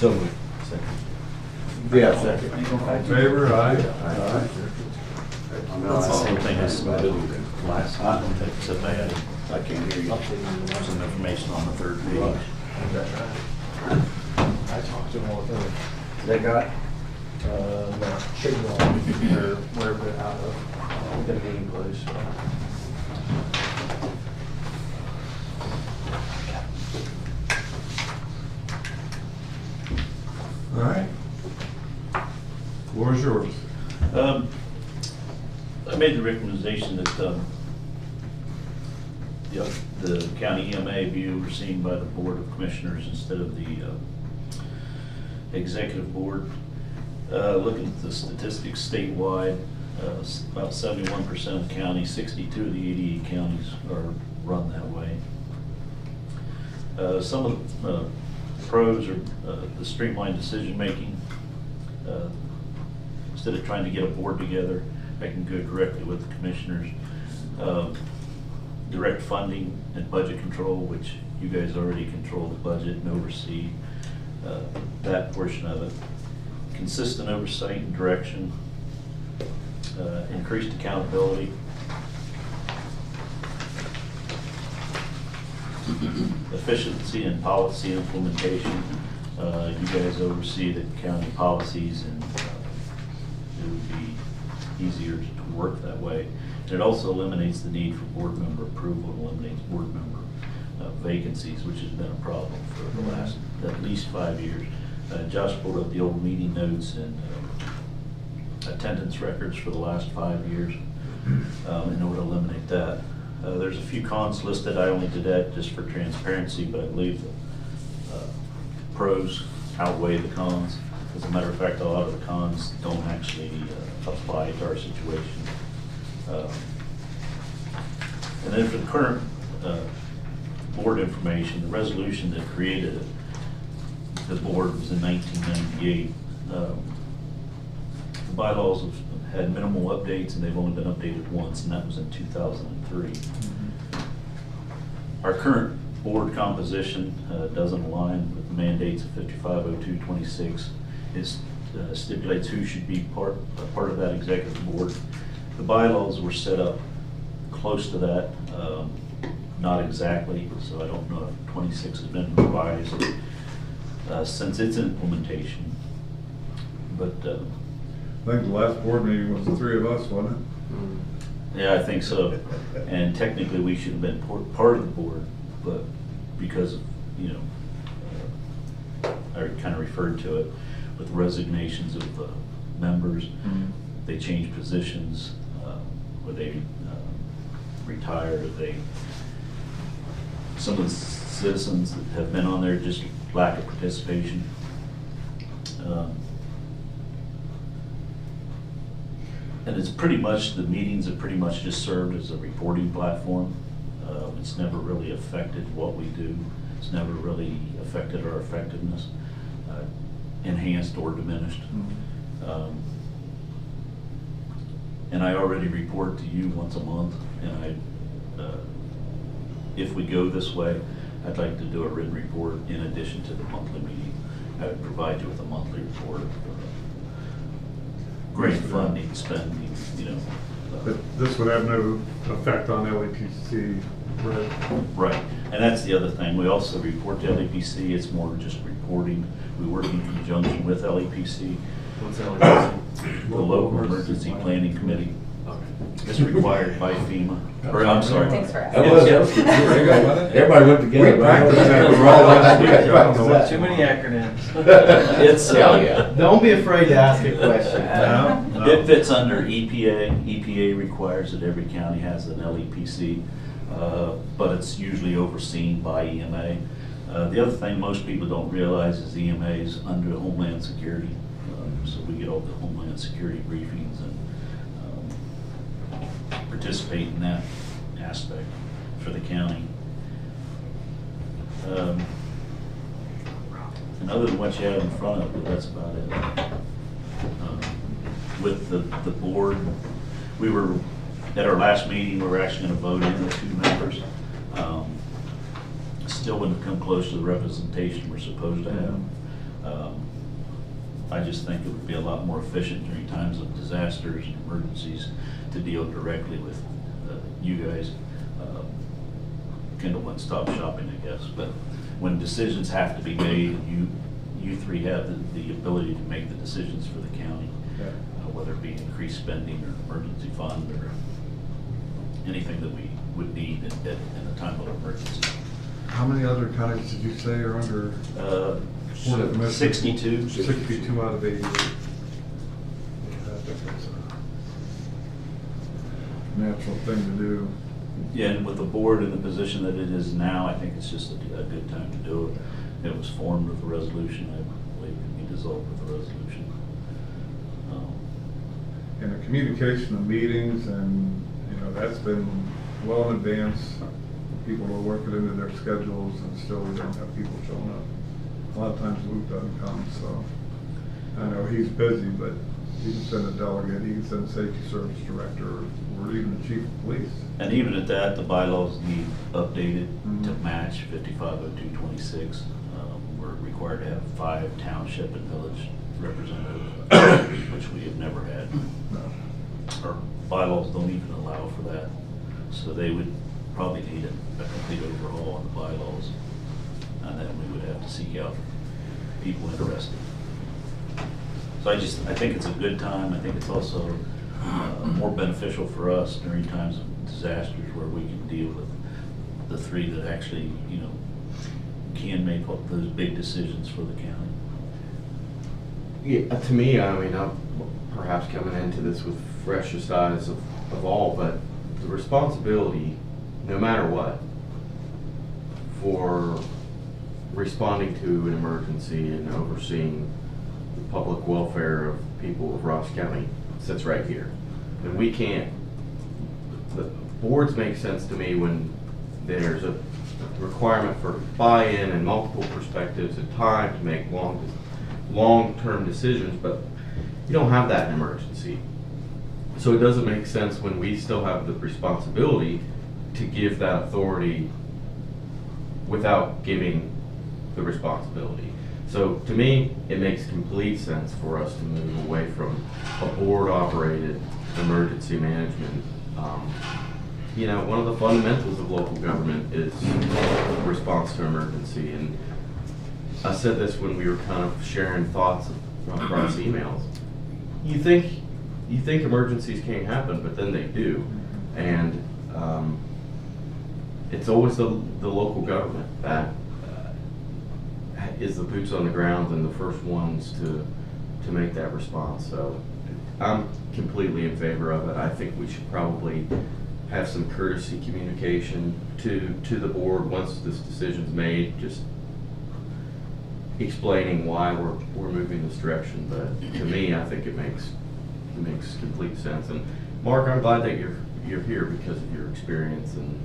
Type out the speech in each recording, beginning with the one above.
So moved. Yeah, second. In favor, aye. That's the same thing as last time, except I had I can't hear you. some information on the third page. I talked to them all the time. They got, No, Chigwell, or wherever they're out of. We got a meeting place. All right. Floor is yours. I made the recommendation that the county EMA be overseen by the Board of Commissioners instead of the Executive Board. Looking at the statistics statewide, about 71% of the counties, 62 of the 88 counties are run that way. Some of the pros are the streamlined decision-making. Instead of trying to get a board together, I can go directly with the commissioners. Direct funding and budget control, which you guys already control the budget and oversee that portion of it. Consistent oversight and direction. Increased accountability. Efficiency and policy implementation. You guys oversee the county policies, and it would be easier to work that way. And it also eliminates the need for board member approval, and eliminates board member vacancies, which has been a problem for the last at least 5 years. Josh pulled up the old meeting notes and attendance records for the last 5 years in order to eliminate that. There's a few cons listed. I only did that just for transparency, but I believe the pros outweigh the cons. As a matter of fact, a lot of the cons don't actually apply to our situation. And then for the current board information, the resolution that created it, the board was in 1998. The bylaws have had minimal updates, and they've only been updated once, and that was in 2003. Our current board composition doesn't align with the mandates of 550226. It stipulates who should be part of that executive board. The bylaws were set up close to that, not exactly, so I don't know if 26 has been revised since its implementation. But I think the last board meeting was the three of us, wasn't it? yeah, I think so. And technically, we should have been part of the board, but because of, you know, I kind of referred to it with resignations of members. They changed positions, where they retired, or some of the citizens that have been on there just lack of participation. And it's pretty much, the meetings have pretty much just served as a reporting platform. It's never really affected what we do. It's never really affected our effectiveness, enhanced or diminished. And I already report to you once a month, and if we go this way, I'd like to do a written report in addition to the monthly meeting. I would provide you with a monthly report of grant funding, spending, you know. But this would have no effect on LEPC, right? Right, and that's the other thing. We also report to LEPC. It's more just reporting. We work in conjunction with LEPC. What's that? The Local Emergency Planning Committee. It's required by FEMA. Or, I'm sorry. Thanks for That asking. was, everybody went together. We practiced that. We're all last week. I don't know what- Too many acronyms. It's, Don't be afraid to ask a question. No, It no. fits under EPA. EPA requires that every county has an LEPC, but it's usually overseen by EMA. The other thing most people don't realize is EMA is under Homeland Security. So we get all the Homeland Security briefings and participate in that aspect for the county. And other than what you have in front of you, that's about it. With the board, we were, at our last meeting, we were actually going to vote in the 2 members. Still wouldn't come close to the representation we're supposed to have. I just think it would be a lot more efficient during times of disasters and emergencies to deal directly with you guys. Kind of one-stop shopping, I guess, but when decisions have to be made, you three have the ability to make the decisions for the county, Yeah. whether it be increased spending or emergency fund or anything that we would need in a time of emergency. How many other counties did you say are under Board of Commissioners? 62. 62 out of 88. Yeah, I think that's a natural thing to do. Yeah, and with the board in the position that it is now, I think it's just a good time to do it. It was formed with a resolution, I believe it can be dissolved with a resolution. And the communication of meetings and, you know, that's been well in advance. People will work it into their schedules and still we don't have people showing up. A lot of times Luke doesn't come, so I know he's busy, but he can send a delegate, he can send a safety service director, or even the chief of police. And even at that, the bylaws need updated to Mhm. match 550226. We're required to have 5 township and village representatives, which we have never had. No. Our bylaws don't even allow for that. So they would probably need a complete overhaul on the bylaws. And then we would have to seek out people interested. So I think it's a good time. I think it's also more beneficial for us during times of disasters where we can deal with the 3 that actually, you know, can make all those big decisions for the county. Yeah, to me, I mean, I'm perhaps coming into this with freshest eyes of all, but the responsibility, no matter what, for responding to an emergency and overseeing the public welfare of people of Ross County sits right here. And we can't, the boards make sense to me when there's a requirement for buy-in and multiple perspectives and time to make long-term decisions, but you don't have that in emergency. So it doesn't make sense when we still have the responsibility to give that authority without giving the responsibility. So to me, it makes complete sense for us to move away from a board-operated emergency management. You know, one of the fundamentals of local government is response to emergency. And I said this when we were kind of sharing thoughts across emails. You think emergencies can't happen, but then they do. And it's always the local government that is the boots on the ground and the first ones to make that response. So I'm completely in favor of it. I think we should probably have some courtesy communication to the board once this decision's made, just explaining why we're moving this direction. But to me, I think it makes complete sense. And Mark, I'm glad that you're here because of your experience and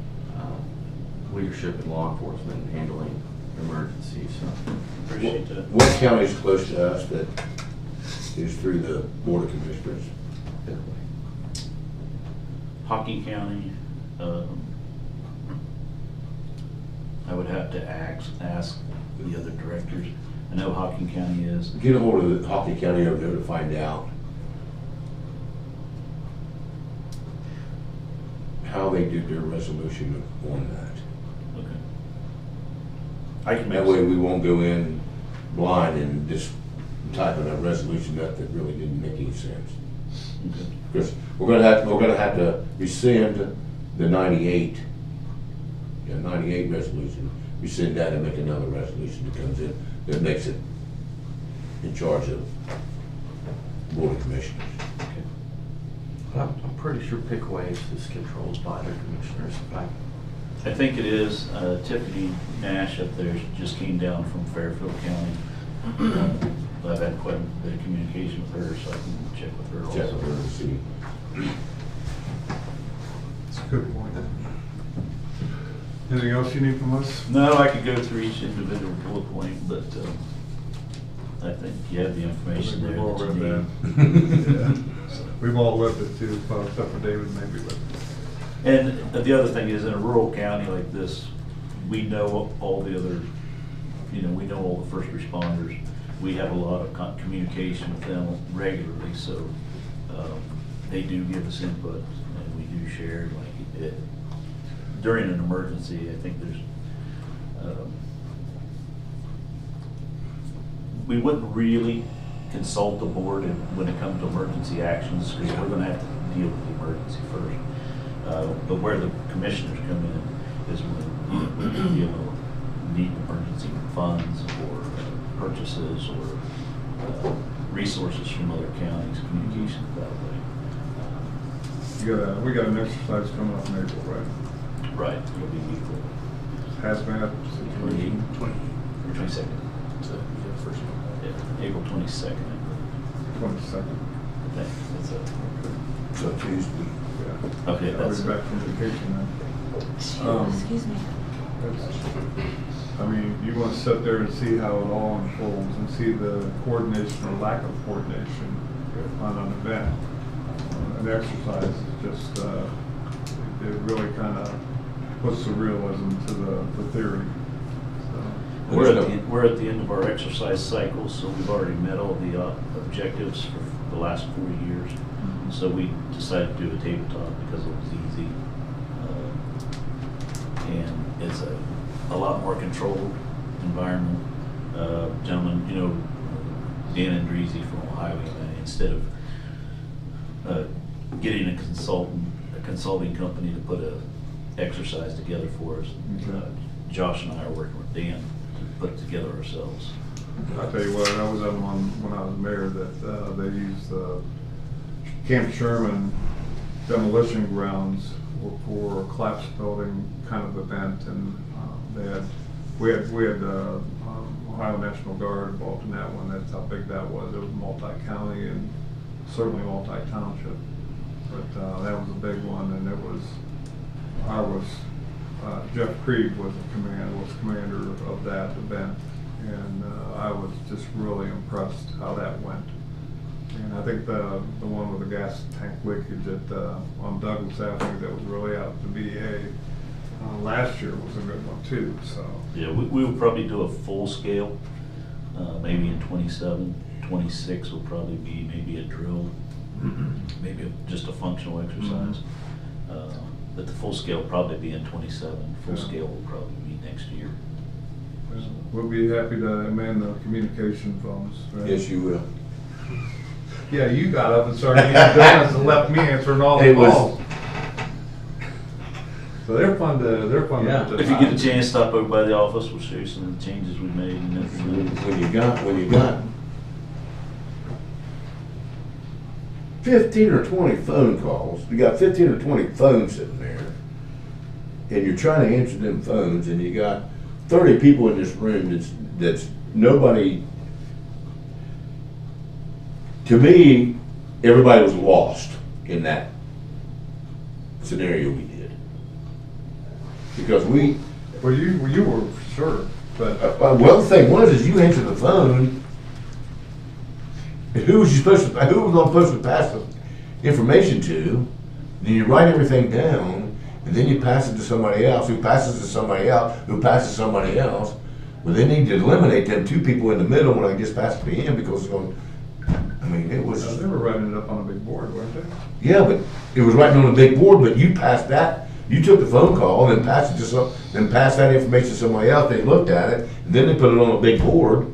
leadership in law enforcement and handling emergencies. So. Appreciate that. What county is close to us that is through the Board of Commissioners? Hocking County, I would have to ask the other directors. I know Hocking County is. Get a hold of the Hockey County over there to find out how they did their resolution on that. Okay. I can make. That way we won't go in blind and just typing a resolution up that really didn't make any sense. Okay. Because we're gonna have to rescind the 98 resolution. Rescind that and make another resolution that comes in that makes it in charge of Board of Commissioners. Okay. I'm pretty sure Pickways is controlled by the commissioners. I think it is. Tiffany Nash up there just came down from Fairfield County. I've had quite a bit of communication with her, so I can check with her Check also. with her and see. That's a good point. Anything else you need from us? No, I could go through each individual bullet point, but I think you have the information there. We've all that you read need. that. Yeah. We've all lived it too, well, except for David maybe, but. And the other thing is, in a rural county like this, we know all the other, we know all the first responders. we have a lot of communication with them regularly, so they do give us input, and we do share, like, it, during an emergency, I think there's, we wouldn't really consult the board when it comes to emergency actions, because we're gonna have to deal with the emergency first. But where the commissioners come in is when we deal with need emergency funds or purchases or resources from other counties, communication that way. We got an exercise coming up in April, right? Right, it'll be equal. Hazmat situation. 22nd. So, yeah, first one. Yeah, April 22nd, 22nd. I think. That's a, So Tuesday. Yeah. okay, I'll that's, be back from vacation then. Excuse me. I mean, you want to sit there and see how it all unfolds and see the coordination or lack of coordination on an event. An exercise is just, it really kind of puts the realism to the theory. So, we're at the end of our exercise cycle, so we've already met all the objectives for the last 4 years. So we decided to do a tabletop because it was easy. And it's a lot more controlled environment. Gentlemen, you know, Dan Andreezy from Ohio, instead of getting a consulting company to put a exercise together for us, Josh and I are working with Dan to put it together ourselves. I tell you what, I was on one when I was mayor that they used Camp Sherman demolition grounds for a collapse building kind of event, and we had Ohio National Guard involved in that one. That's how big that was. It was multi-county and certainly multi-township, but that was a big one, and Jeff Krieg was commander of that event, and I was just really impressed how that went. And I think the one with the gas tank leakage on Douglas Avenue that was really out at the VA last year was a good one too. So Yeah, we would probably do a full scale, maybe in 27, 26 will probably be maybe a drill, maybe just a functional exercise. But the full scale will probably be in 27. Full Yeah. scale will probably be next year. we'll be happy to man the communication phones. Right? Yes, you will. Yeah, you got up and started eating donuts and left me answering all the It was- calls. So they're fun to. Yeah. to If you get a chance, stop over by the office, we'll show you some of the changes we made and everything. When you got 15 or 20 phone calls, you got 15 or 20 phones sitting there, and you're trying to answer them phones, and you got 30 people in this room that's nobody. To me, everybody was lost in that scenario we did. Because Well, you were for sure, but well, the thing was, is you answered the phone, and who was going to pass the information to? Then you write everything down, and then you pass it to somebody else, who passes to somebody else, who passes to somebody else. Well, they need to eliminate them two people in the middle when I just pass it to him, because it's going. I mean, it was. they were writing it up on a big board, weren't they? Yeah, but it was writing on a big board, but you passed that, you took the phone call and passed it to then passed that information to somebody else, they looked at it, and then they put it on a big board.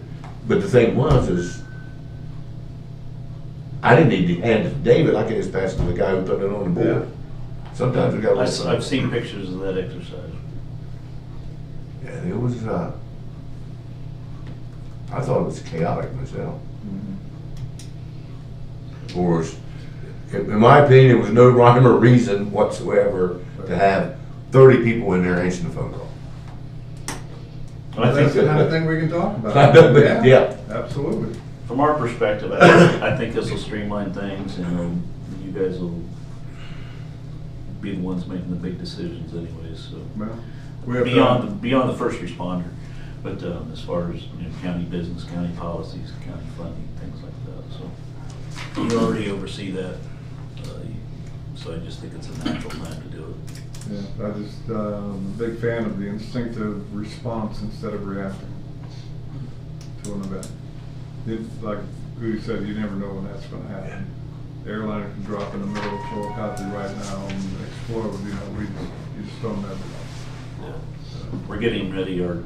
But the thing is, I didn't need to hand it to David, I could just pass it to the guy who put it on the board. Sometimes we got. I've seen pictures of that exercise. Yeah, it was, I thought it was chaotic myself. Or, in my opinion, there was no rhyme or reason whatsoever to have 30 people in there answering the phone call. I That's think the kind of that, thing we can talk about. Yeah. Absolutely. from our perspective, I think this will streamline things, and you guys will be the ones making the big decisions anyways, so. Well, we have Beyond the first responder, but as far as, county business, county policies, county funding, things like that, so. You already oversee that, so I just think it's a natural time to do it. Yeah, I'm a big fan of the instinctive response instead of reacting to an event. Like Udi said, you never know when that's gonna happen. The airliner can drop in the middle of Chillicothe right now and explode, you know, you just don't never know. We're getting ready, our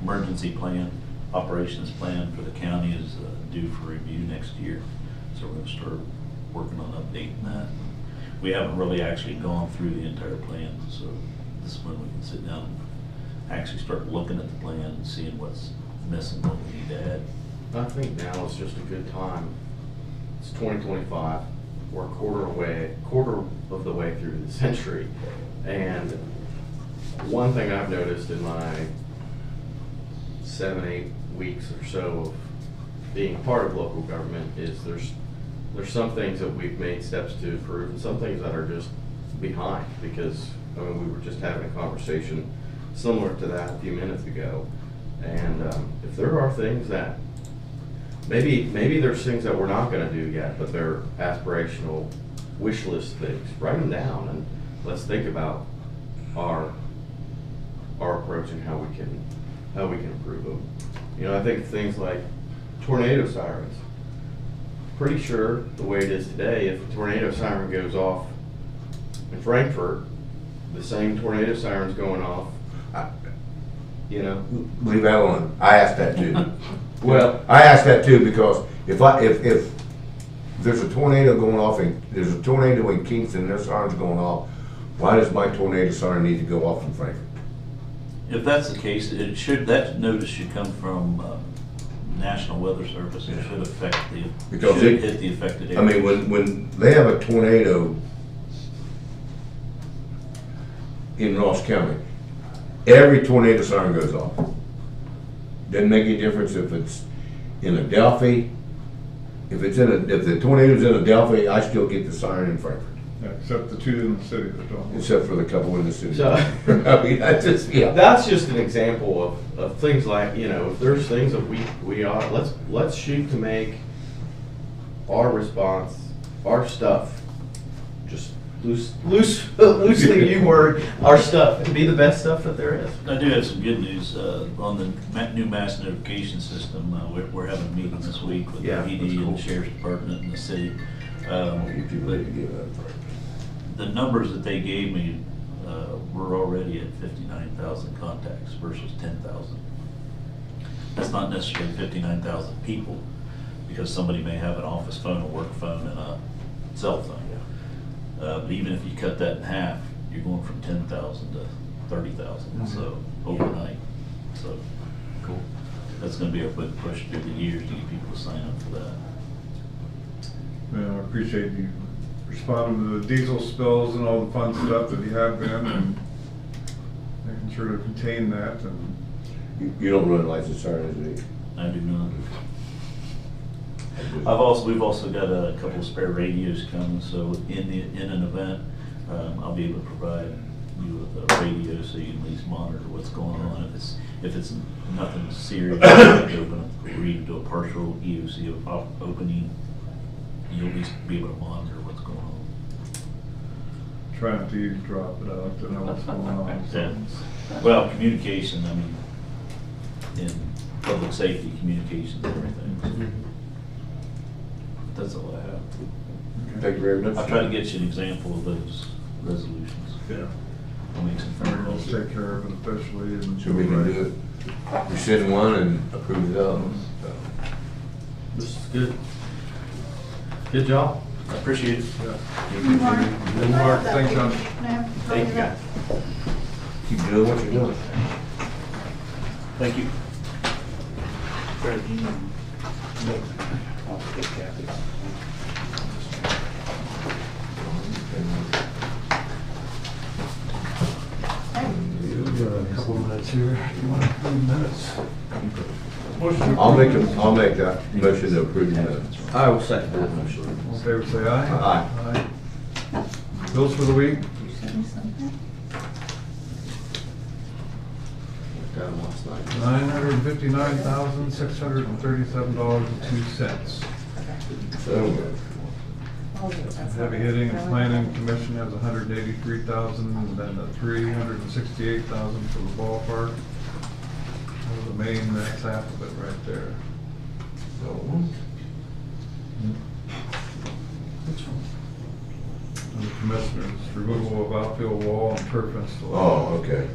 emergency plan, operations plan for the county is due for review next year. So we're gonna start working on updating that. We haven't really actually gone through the entire plan, so this is when we can sit down and actually start looking at the plan and seeing what's missing, what we need to add. I think now is just a good time. It's 2025. We're a quarter of the way through the century. And one thing I've noticed in my 7-8 weeks or so of being part of local government is there's some things that we've made steps to improve and some things that are just behind, because I mean, we were just having a conversation similar to that a few minutes ago. And if there are things that maybe there's things that we're not going to do yet, but they're aspirational wish list things, write them down and let's think about our approach and how we can improve them. You know, I think things like tornado sirens. Pretty sure the way it is today, if a tornado siren goes off in Frankfurt, the same tornado siren's going off, you know. Leave that alone. I asked that too. Well, I asked that too because if there's a tornado going off there's a tornado in Kingston and their siren's going off, why does my tornado siren need to go off in Frankfurt? If that's the case, that notice should come from National Weather Service. It should affect Because should hit the affected I areas. mean, when they have a tornado in Ross County, every tornado siren goes off. Doesn't make any difference if it's in Adelphi. If the tornado's in Adelphi, I still get the siren in Frankfurt, Yeah, except the two in the city that don't. except for the couple in the city. So- I mean, that's just, yeah. that's just an example of things like, you know, if there's things that we are, let's shoot to make our response, our stuff, just loosely you word, our stuff, and be the best stuff that there is. I do have some good news on the new mass notification system. We're having a meeting this week with the Yeah, PD that's and cool. the Sheriff's Department and the city. If you're ready to give up. The numbers that they gave me were already at 59,000 contacts versus 10,000. That's not necessarily 59,000 people, because somebody may have an office phone, a work phone, and a cell phone. But even if you cut that in half, you're going from 10,000 to 30,000, so overnight. So Cool. that's going to be our big push through the years to get people to sign up for that. I appreciate you responding to the diesel spills and all the fun stuff that you have been and making sure to contain that and. You don't run lights and sirens, do you? I do not. We've also got a couple of spare radios coming, so in an event, I'll be able to provide you with a radio so you can at least monitor what's going on. If it's nothing serious, like or even do a partial EOC opening, you'll at least be able to monitor what's going on. Try not to eavesdrop, but I like to know what's going on. so. Yeah. Well, communication, I mean, in public safety, communications, everything. That's all I have. Thank you very much. I'll try to get you an example of those resolutions. Yeah. I'll make some phone We'll calls. take care of it officially and. So we can do it. We send one and approve the other one. So. This is good. Good job. I appreciate it. Yeah. Mark, thanks, John. Thank you, guys. Keep doing what you're doing. Thank you. A couple minutes here. You want to approve minutes? I'll make that motion to approve the minutes. I will second that motion. All in favor, say aye. Aye. Aye. Bills for the week? Got them last night. $959,637.02. So moved. Heavy hitting and planning commission has 183,000, and then the 368,000 for the ballpark. The main, that's half of it right there. Don't. And the commissioners, removal of outfield wall and turf installation. Oh, okay.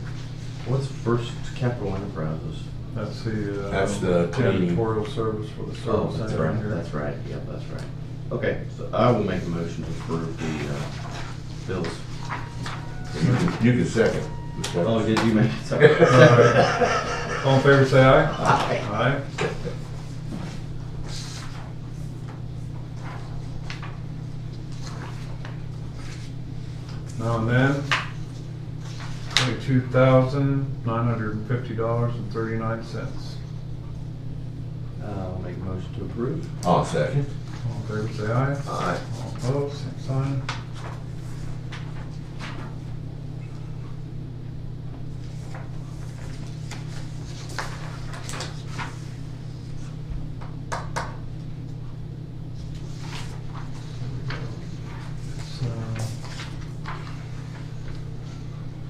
What's First Capital Enterprises? That's That's the cleaning. janitorial service for the Oh, service that's center right, here. that's right, yep, that's right. Okay, so I will make a motion to approve the bills. You can second. Oh, did you make it? Sorry. All in favor, say aye. Aye. Aye. Now and then, $22,950.39. I'll make a motion to approve. I'll second. All in favor, say aye. Aye. All opposed, same sign.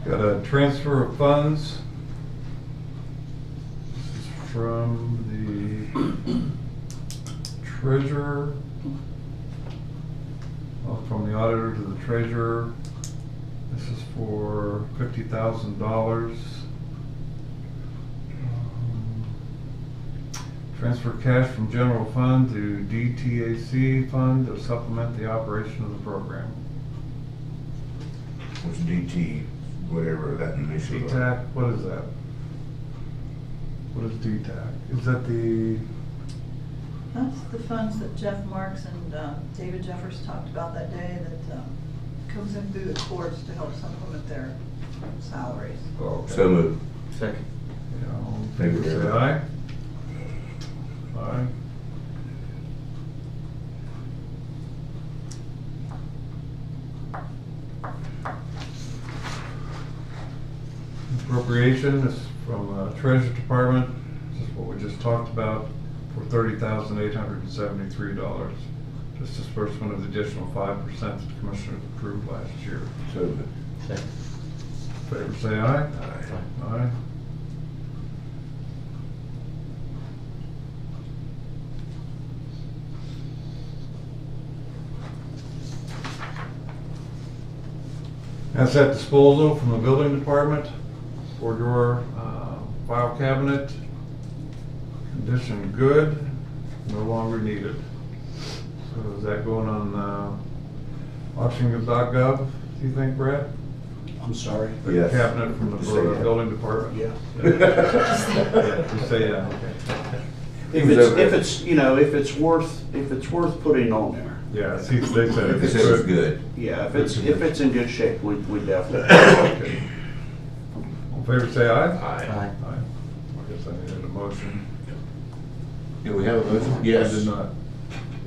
Got a transfer of funds. This is from the treasurer, from the auditor to the treasurer. This is for $50,000. Transfer cash from general fund to DTAC fund to supplement the operation of the program. What's DT, whatever that initial. DTAC, what is that? What is DTAC? Is that the, That's the funds that Jeff Marks and David Jeffers talked about that day that comes in through the courts to help supplement their salaries. oh, okay. So moved. Second. Yeah, all in Thank you favor, very say much. aye. Aye. Appropriation is from Treasury Department. This is what we just talked about for $30,873. This disbursement of the additional 5% that the Commissioners approved last year. So moved. Second. Favor say aye. Aye. Aye. Asset disposal from the building department for your file cabinet. Condition good, no longer needed. So is that going on auction.gov, do you think, Brad? I'm sorry. The Yes. cabinet from the Just say yeah. building department? Yeah. Yeah, just say yeah, okay. If it's, you know, if it's worth putting on there. Yeah, see, they said If it's it says good. good. Yeah, if it's in good shape, we definitely. Okay. All in favor, say aye. Aye. Aye. I guess I needed a motion. Do we have a motion? I Yes. did not.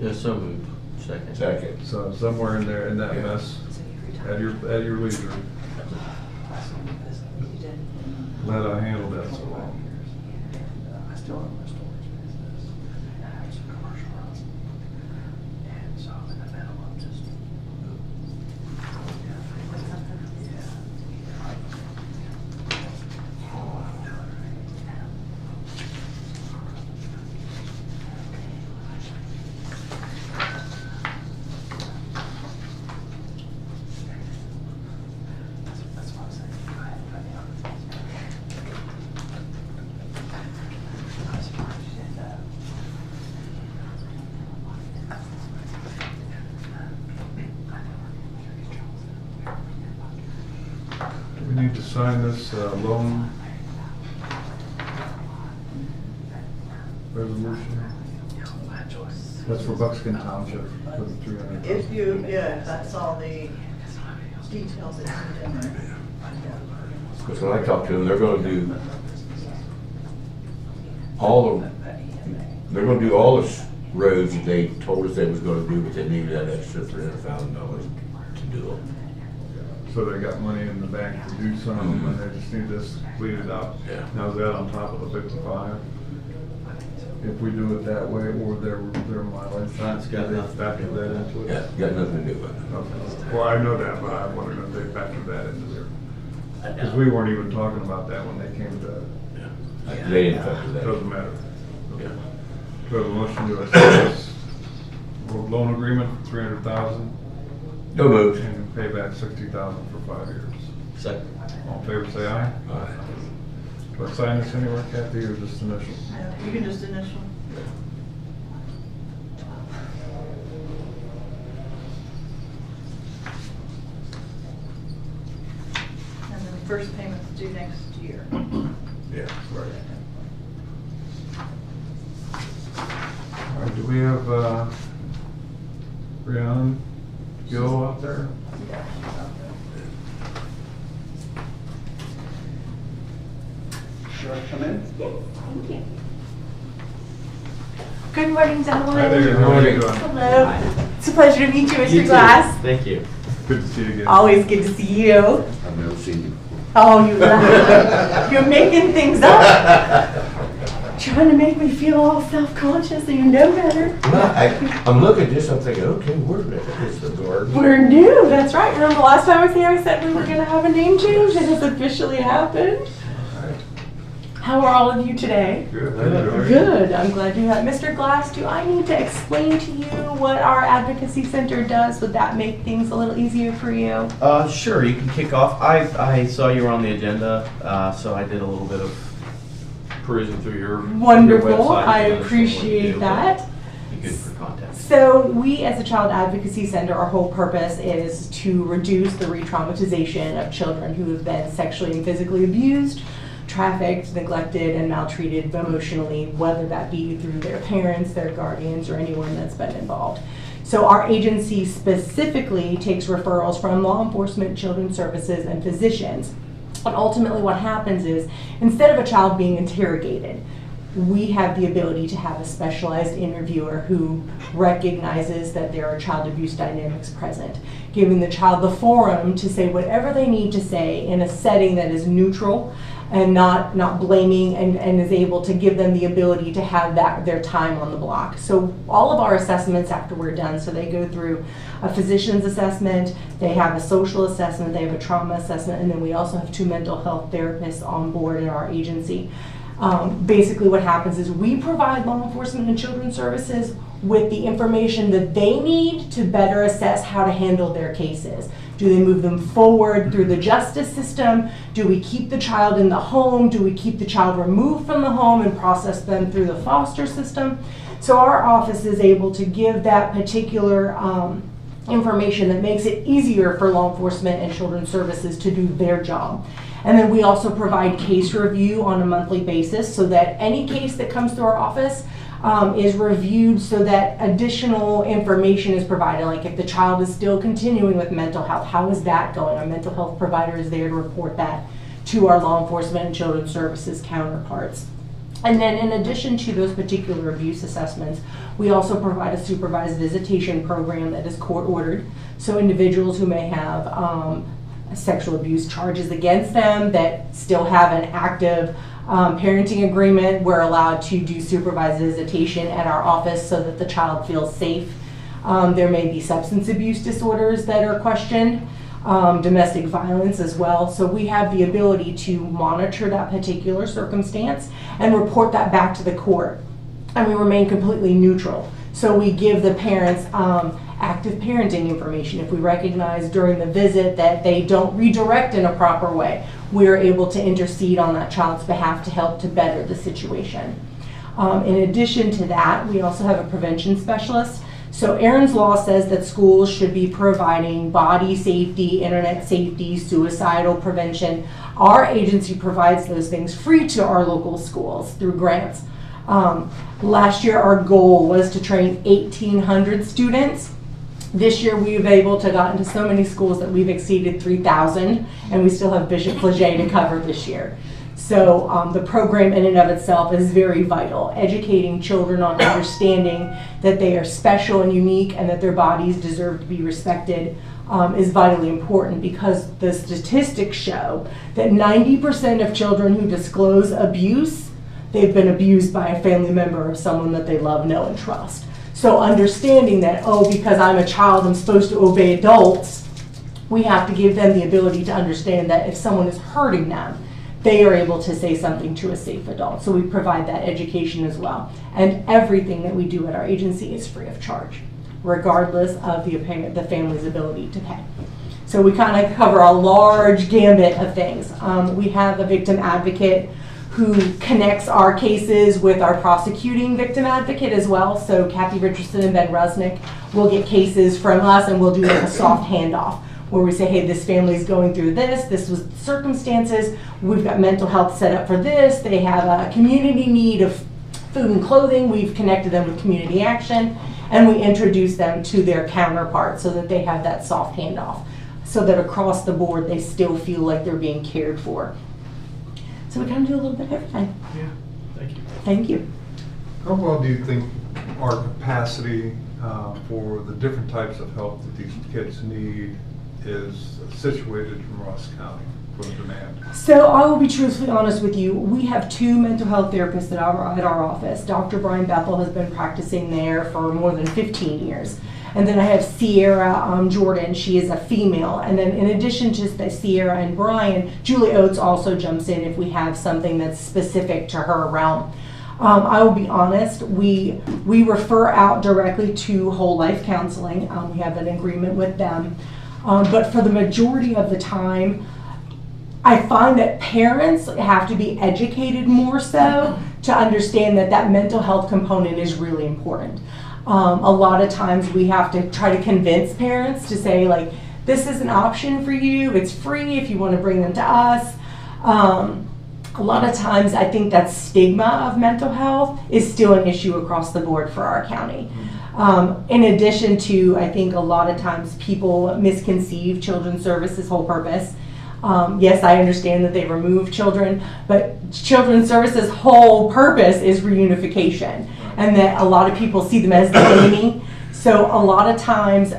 Yeah, so moved. Second. Second. So somewhere in there, in that Yeah. mess, at your leisure, let I handle that so long. I still have my storage business. I have some commercial runs. And so in the middle of just. That's what I'm saying. I'm surprised you did that. Do we need to sign this loan resolution? That's for Buckskin Township, for the 300. If you, yeah, that's all the details that you in there. Because when I talked to them, they're gonna do all the, they're gonna do all the roads that they told us they was gonna do, but they needed that extra $300,000 to do it. So they got money in the bank to do some, and they just need this completed out. Yeah. Now, is that on top of the 55? If we do it that way, or their mileage? That's got they nothing to factor do with that that. into it? Yeah, got nothing to do with it. Okay. Well, I know that, but I wondered if they factored that into their, because we weren't even talking about that when they came to, They didn't factor that. doesn't matter. Yeah. we have a motion to accept this loan agreement for $300,000 No move. and pay back $60,000 for 5 years. Second. All in favor, say aye. Do I sign this anywhere, Kathy, or just initial? Yeah, you can just initial. And then first payment's due next year. Yeah, right. All right, do we have Brianna Gill out there? Yeah, she's out there. Sure, come in. Thank you. Good morning, gentlemen. Hi there, how are you doing? Hello. It's a pleasure to meet you, Mr. You too. Glass. Thank you. Good to see you again. Always good to see you. I've never seen you. Oh, you laugh. You're making things up. Trying to make me feel all self-conscious and you know better. Well, I'm looking at this, I'm thinking, okay, where is the garden? We're new, that's right. Remember last time I was here, I said we were going to have a name change and it's officially happened. How are all of you today? Good. How you doing? Good. I'm glad you have. Mr. Glass, do I need to explain to you what our advocacy center does? Would that make things a little easier for you? Sure, you can kick off. I saw you were on the agenda, so I did a little bit of perusing through your Wonderful. Your website to I understand what you appreciate do. that. Be good for context. So we as a child advocacy center, our whole purpose is to reduce the re-traumatization of children who have been sexually and physically abused, trafficked, neglected, and maltreated emotionally, whether that be through their parents, their guardians, or anyone that's been involved. So our agency specifically takes referrals from law enforcement, children's services, and physicians. And ultimately what happens is, instead of a child being interrogated, we have the ability to have a specialized interviewer who recognizes that there are child abuse dynamics present, giving the child the forum to say whatever they need to say in a setting that is neutral and not blaming, and is able to give them the ability to have their time on the block. So all of our assessments after we're done, so they go through a physician's assessment, they have a social assessment, they have a trauma assessment, and then we also have 2 mental health therapists on board in our agency. Basically what happens is we provide law enforcement and children's services with the information that they need to better assess how to handle their cases. Do they move them forward through the justice system? Do we keep the child in the home? Do we keep the child removed from the home and process them through the foster system? So our office is able to give that particular information that makes it easier for law enforcement and children's services to do their job. And then we also provide case review on a monthly basis so that any case that comes through our office is reviewed so that additional information is provided. Like if the child is still continuing with mental health, how is that going? Our mental health provider is there to report that to our law enforcement and children's services counterparts. And then in addition to those particular abuse assessments, we also provide a supervised visitation program that is court ordered. So individuals who may have sexual abuse charges against them that still have an active parenting agreement, we're allowed to do supervised visitation at our office so that the child feels safe. There may be substance abuse disorders that are questioned, domestic violence as well. So we have the ability to monitor that particular circumstance and report that back to the court. And we remain completely neutral. So we give the parents active parenting information. If we recognize during the visit that they don't redirect in a proper way, we're able to intercede on that child's behalf to help to better the situation. In addition to that, we also have a prevention specialist. So Aaron's Law says that schools should be providing body safety, internet safety, suicidal prevention. Our agency provides those things free to our local schools through grants. Last year our goal was to train 1,800 students. This year we've able to got into so many schools that we've exceeded 3,000, and we still have Bishop Flaget to cover this year. So the program in and of itself is very vital, educating children on understanding that they are special and unique and that their bodies deserve to be respected is vitally important, because the statistics show that 90% of children who disclose abuse, they've been abused by a family member of someone that they love, know, and trust. So understanding that, oh, because I'm a child, I'm supposed to obey adults, we have to give them the ability to understand that if someone is hurting them, they are able to say something to a safe adult. So we provide that education as well. And everything that we do at our agency is free of charge, regardless of the family's ability to pay. So we kind of cover a large gambit of things. We have a victim advocate who connects our cases with our prosecuting victim advocate as well. So Kathy Richardson and Ben Rusnick will get cases from us, and we'll do like a soft handoff where we say, hey, this family is going through this, this was the circumstances, we've got mental health set up for this, they have a community need of food and clothing, we've connected them with community action, and we introduce them to their counterparts so that they have that soft handoff, so that across the board they still feel like they're being cared for. So we kind of do a little bit of everything. Yeah, thank you. Thank you. How well do you think our capacity for the different types of help that these kids need is situated in Ross County for the demand? So I will be truthfully honest with you. We have 2 mental health therapists at our office. Dr. Brian Bethel has been practicing there for more than 15 years. And then I have Sierra Jordan, she is a female. And then in addition to the Sierra and Brian, Julie Oates also jumps in if we have something that's specific to her realm. I will be honest, we refer out directly to Whole Life Counseling. We have an agreement with them. But for the majority of the time, I find that parents have to be educated more so to understand that that mental health component is really important. A lot of times we have to try to convince parents to say, like, this is an option for you, it's free if you want to bring them to us. A lot of times I think that stigma of mental health is still an issue across the board for our county. In addition to, I think a lot of times people misconceive Children's Services' whole purpose. Yes, I understand that they remove children, but Children's Services' whole purpose is reunification, and that a lot of people see them as the enemy. So a lot of times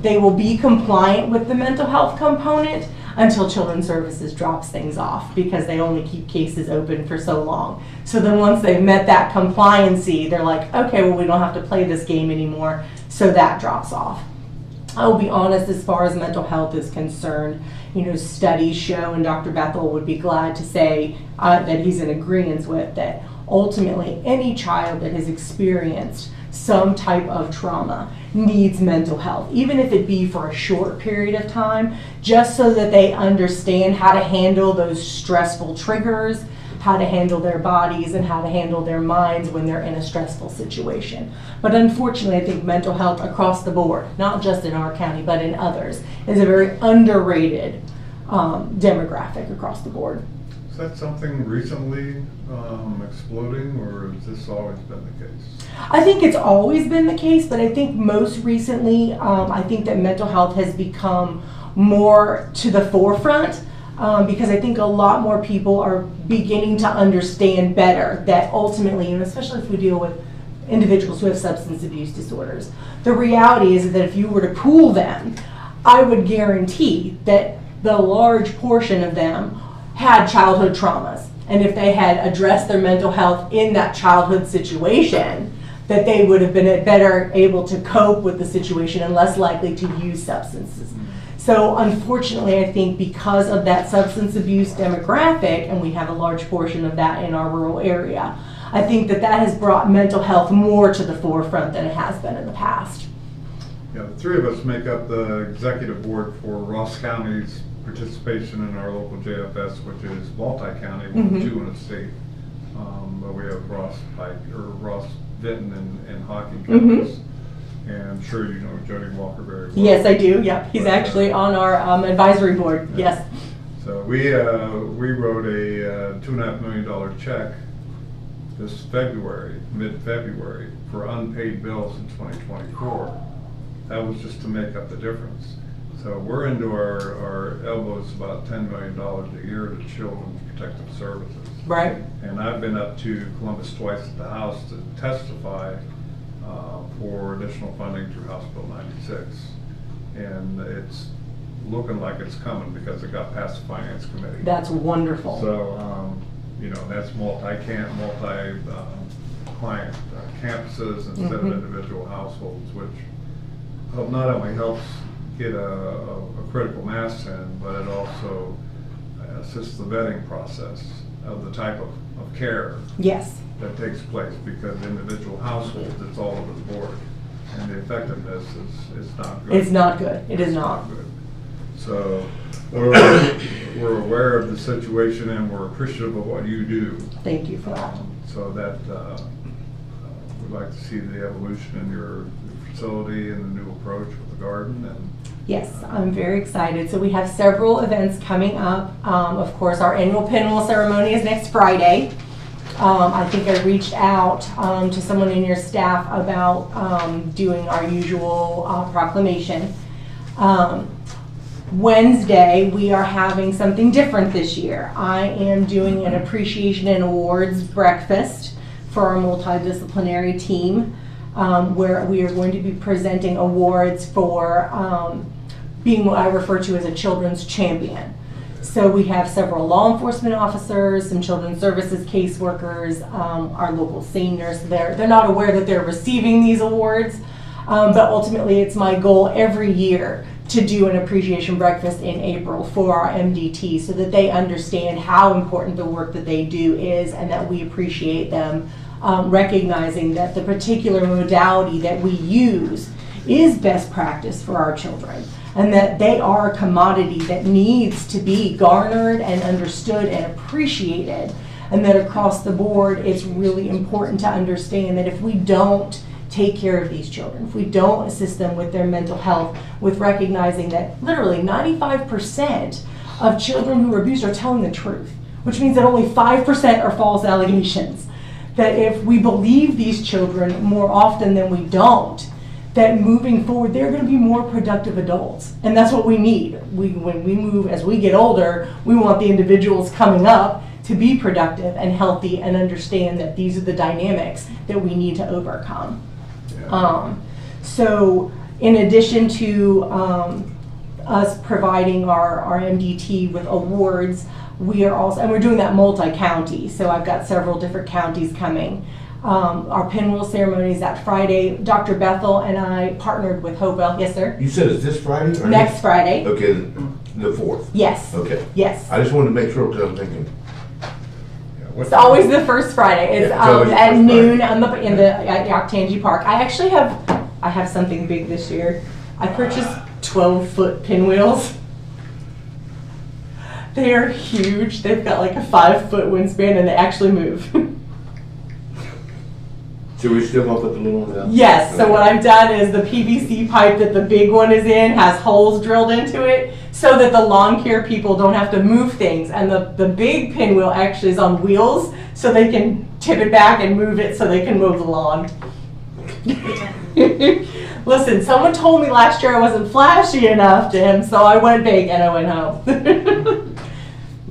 they will be compliant with the mental health component until Children's Services drops things off, because they only keep cases open for so long. So then once they've met that compliancy, they're like, okay, well, we don't have to play this game anymore, so that drops off. I will be honest, as far as mental health is concerned, studies show, and Dr. Bethel would be glad to say that he's in agreement with, that ultimately any child that has experienced some type of trauma needs mental health, even if it be for a short period of time, just so that they understand how to handle those stressful triggers, how to handle their bodies, and how to handle their minds when they're in a stressful situation. But unfortunately, I think mental health across the board, not just in our county, but in others, is a very underrated demographic across the board. Is that something recently exploding, or has this always been the case? I think it's always been the case, but I think most recently, I think that mental health has become more to the forefront, because I think a lot more people are beginning to understand better that ultimately, and especially if we deal with individuals who have substance abuse disorders, the reality is that if you were to pool them, I would guarantee that the large portion of them had childhood traumas. And if they had addressed their mental health in that childhood situation, that they would have been better able to cope with the situation and less likely to use substances. So unfortunately, I think because of that substance abuse demographic, and we have a large portion of that in our rural area, I think that that has brought mental health more to the forefront than it has been in the past. Yeah, the 3 of us make up the executive board for Ross County's participation in our local JFS, which is multi-county, 2 in a state. But we have Ross Vinton and Hocking counties. And I'm sure you know Jody Walker very well. Yes, I do. Yep, he's actually on our advisory board. Yeah. Yes. So we wrote a $2.5 million check this February, mid-February, for unpaid bills in 2024. That was just to make up the difference. So we're into our elbows about $10 million a year to Children's Protective Services. Right. And I've been up to Columbus twice at the House to testify for additional funding through House Bill 96. And it's looking like it's coming because it got past the Finance Committee. That's wonderful. So, that's multi-client campuses instead of individual households, which not only helps get a critical mass in, but it also assists the vetting process of the type of care Yes. that takes place, because individual households, it's all over the board, and the effectiveness is not good. It's not good. It is not. Good. So we're aware of the situation, and we're appreciative of what you do. Thank you for that. So that we'd like to see the evolution in your facility and the new approach with the garden. And Yes, I'm very excited. So we have several events coming up. Of course, our annual pinwheel ceremony is next Friday. I think I reached out to someone in your staff about doing our usual proclamation. Wednesday, we are having something different this year. I am doing an appreciation and awards breakfast for our multidisciplinary team, where we are going to be presenting awards for being what I refer to as a children's champion. So we have several law enforcement officers, some children's services caseworkers, our local seniors. They're not aware that they're receiving these awards, but ultimately it's my goal every year to do an appreciation breakfast in April for our MDT, so that they understand how important the work that they do is, and that we appreciate them, recognizing that the particular modality that we use is best practice for our children, and that they are a commodity that needs to be garnered and understood and appreciated, and that across the board it's really important to understand that if we don't take care of these children, if we don't assist them with their mental health, with recognizing that literally 95% of children who are abused are telling the truth, which means that only 5% are false allegations, that if we believe these children more often than we don't, that moving forward, they're going to be more productive adults. And that's what we need. When we move, as we get older, we want the individuals coming up to be productive and healthy and understand that these are the dynamics that we need to overcome. So in addition to us providing our MDT with awards, we are also, and we're doing that multi-county, so I've got several different counties coming. Our pinwheel ceremony is that Friday. Dr. Bethel and I partnered with Hopewell. Yes, sir? You said it's this Friday? Or Next Friday. Okay, the 4th. Yes. Okay. Yes. I just wanted to make sure, because I'm thinking, It's always the first Friday. It's Yeah, it's always the at first noon Friday. at Octangie Park. I actually have something big this year. I purchased 12-foot pinwheels. They are huge. They've got like a 5-foot wingspan, and they actually move. so we still gonna put the little one down? Yes, so what I've done is the PVC pipe that the big one is in has holes drilled into it, so that the lawn care people don't have to move things. And the big pinwheel actually is on wheels, so they can tip it back and move it so they can mow the lawn. Listen, someone told me last year I wasn't flashy enough to him, so I went big and I went home.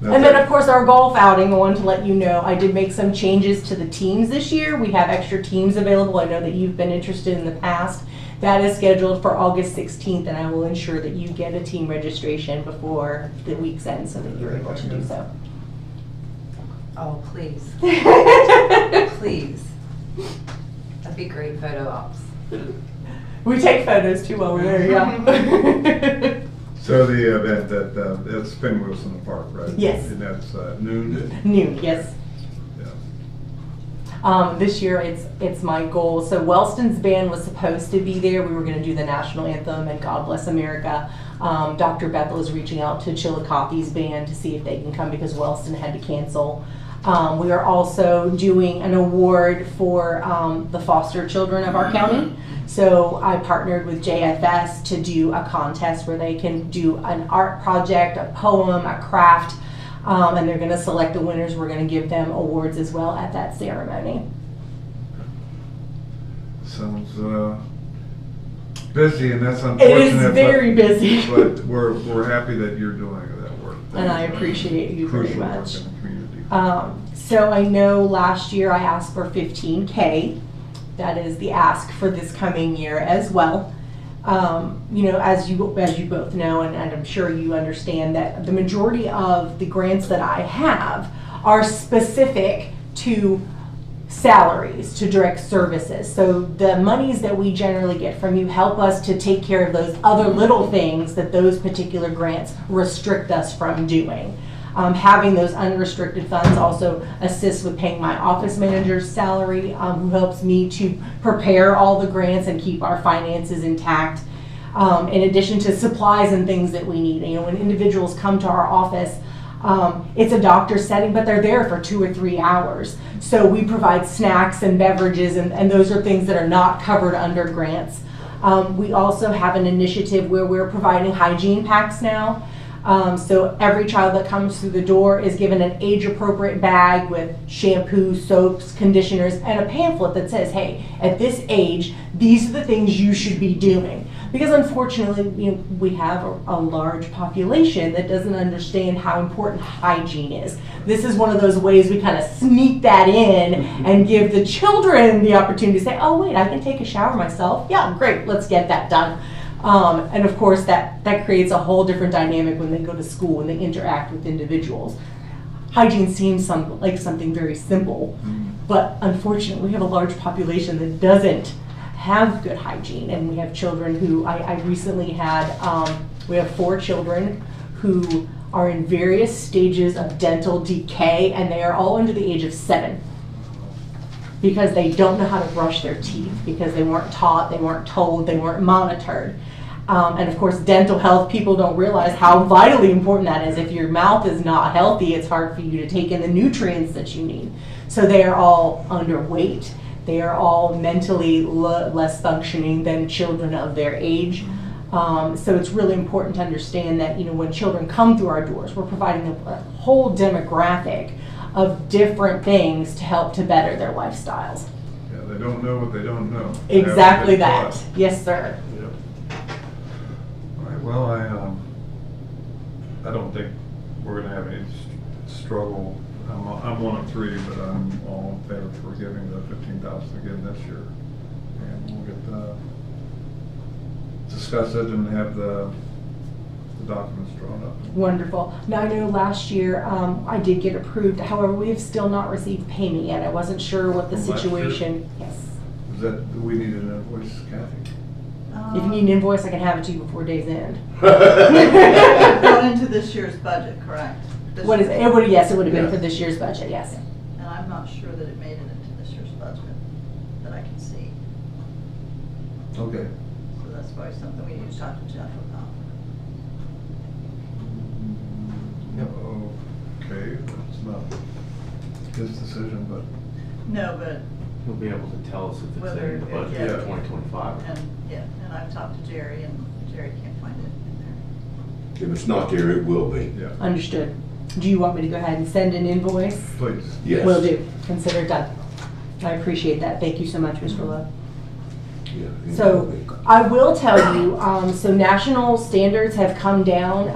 And then, of course, our golf outing, I wanted to let you know, I did make some changes to the teams this year. We have extra teams available. I know that you've been interested in the past. That is scheduled for August 16th, and I will ensure that you get a team registration before the week's end so that you're able to do so. Oh, please. Please. That'd be great photo ops. We take photos too while we're there, yeah. So the event that's Pinwheels in the Park, right? Yes. And that's noon? Noon, yes. Yeah. This year it's my goal. So Wellston's band was supposed to be there. We were going to do the national anthem and God Bless America. Dr. Bethel is reaching out to Chillicothe's band to see if they can come because Wellston had to cancel. We are also doing an award for the foster children of our county. So I partnered with JFS to do a contest where they can do an art project, a poem, a craft, and they're going to select the winners. We're going to give them awards as well at that ceremony. Sounds busy, and that's unfortunate. It is very busy. But we're happy that you're doing that work. And I appreciate you very Crucial work much. in the community. So I know last year I asked for $15K. That is the ask for this coming year as well. You know, as you both know, and I'm sure you understand that the majority of the grants that I have are specific to salaries, to direct services. So the monies that we generally get from you help us to take care of those other little things that those particular grants restrict us from doing. Having those unrestricted funds also assists with paying my office manager's salary, who helps me to prepare all the grants and keep our finances intact. In addition to supplies and things that we need. You know, when individuals come to our office, it's a doctor's setting, but they're there for 2 or 3 hours. So we provide snacks and beverages, and those are things that are not covered under grants. We also have an initiative where we're providing hygiene packs now. So every child that comes through the door is given an age-appropriate bag with shampoo, soaps, conditioners, and a pamphlet that says, hey, at this age, these are the things you should be doing. Because unfortunately, you know, we have a large population that doesn't understand how important hygiene is. This is one of those ways we kind of sneak that in and give the children the opportunity to say, oh wait, I can take a shower myself. Yeah, great, let's get that done. And of course, that creates a whole different dynamic when they go to school and they interact with individuals. Hygiene seems like something very simple, but unfortunately, we have a large population that doesn't have good hygiene, and we have children who, I recently had, we have 4 children who are in various stages of dental decay, and they are all under the age of 7. Because they don't know how to brush their teeth, because they weren't taught, they weren't told, they weren't monitored. And of course, dental health, people don't realize how vitally important that is. If your mouth is not healthy, it's hard for you to take in the nutrients that you need. So they are all underweight. They are all mentally less functioning than children of their age. So it's really important to understand that, you know, when children come through our doors, we're providing a whole demographic of different things to help to better their lifestyles. Yeah, they don't know what they don't know. Exactly They haven't that. been taught. Yes, sir. All right, well, I don't think we're gonna have any struggle. I'm one of 3, but I'm all in favor for giving the 15,000 again this year. And we'll get, discuss it and have the documents drawn up. Wonderful. Now, I know last year I did get approved. However, we have still not received payment yet. I wasn't sure what the From last year? situation. Yes. Is that, do we need an invoice, Kathy? If you need an invoice, I can have it to you before day's end. Going into this year's budget, correct? This What is year's- it? It would, yes, it would have been Yeah. for this year's budget, yes. And I'm not sure that it made it into this year's budget that I can see. Okay. So that's probably something we need to talk to Jeff about. Okay, that's not his decision, but No, but, He'll be able to tell us if it's Whether in the it- budget yeah. for 2025. and, yeah, and I've talked to Jerry, and Jerry can't find it in If it's not there, it will be. yeah, Understood. Do you want me to go ahead and send an invoice? please. Yes. Will do. Consider it done. I appreciate that. Thank you so much, Mr. Lowe. Yeah, it So will be. I will tell you, so national standards have come down.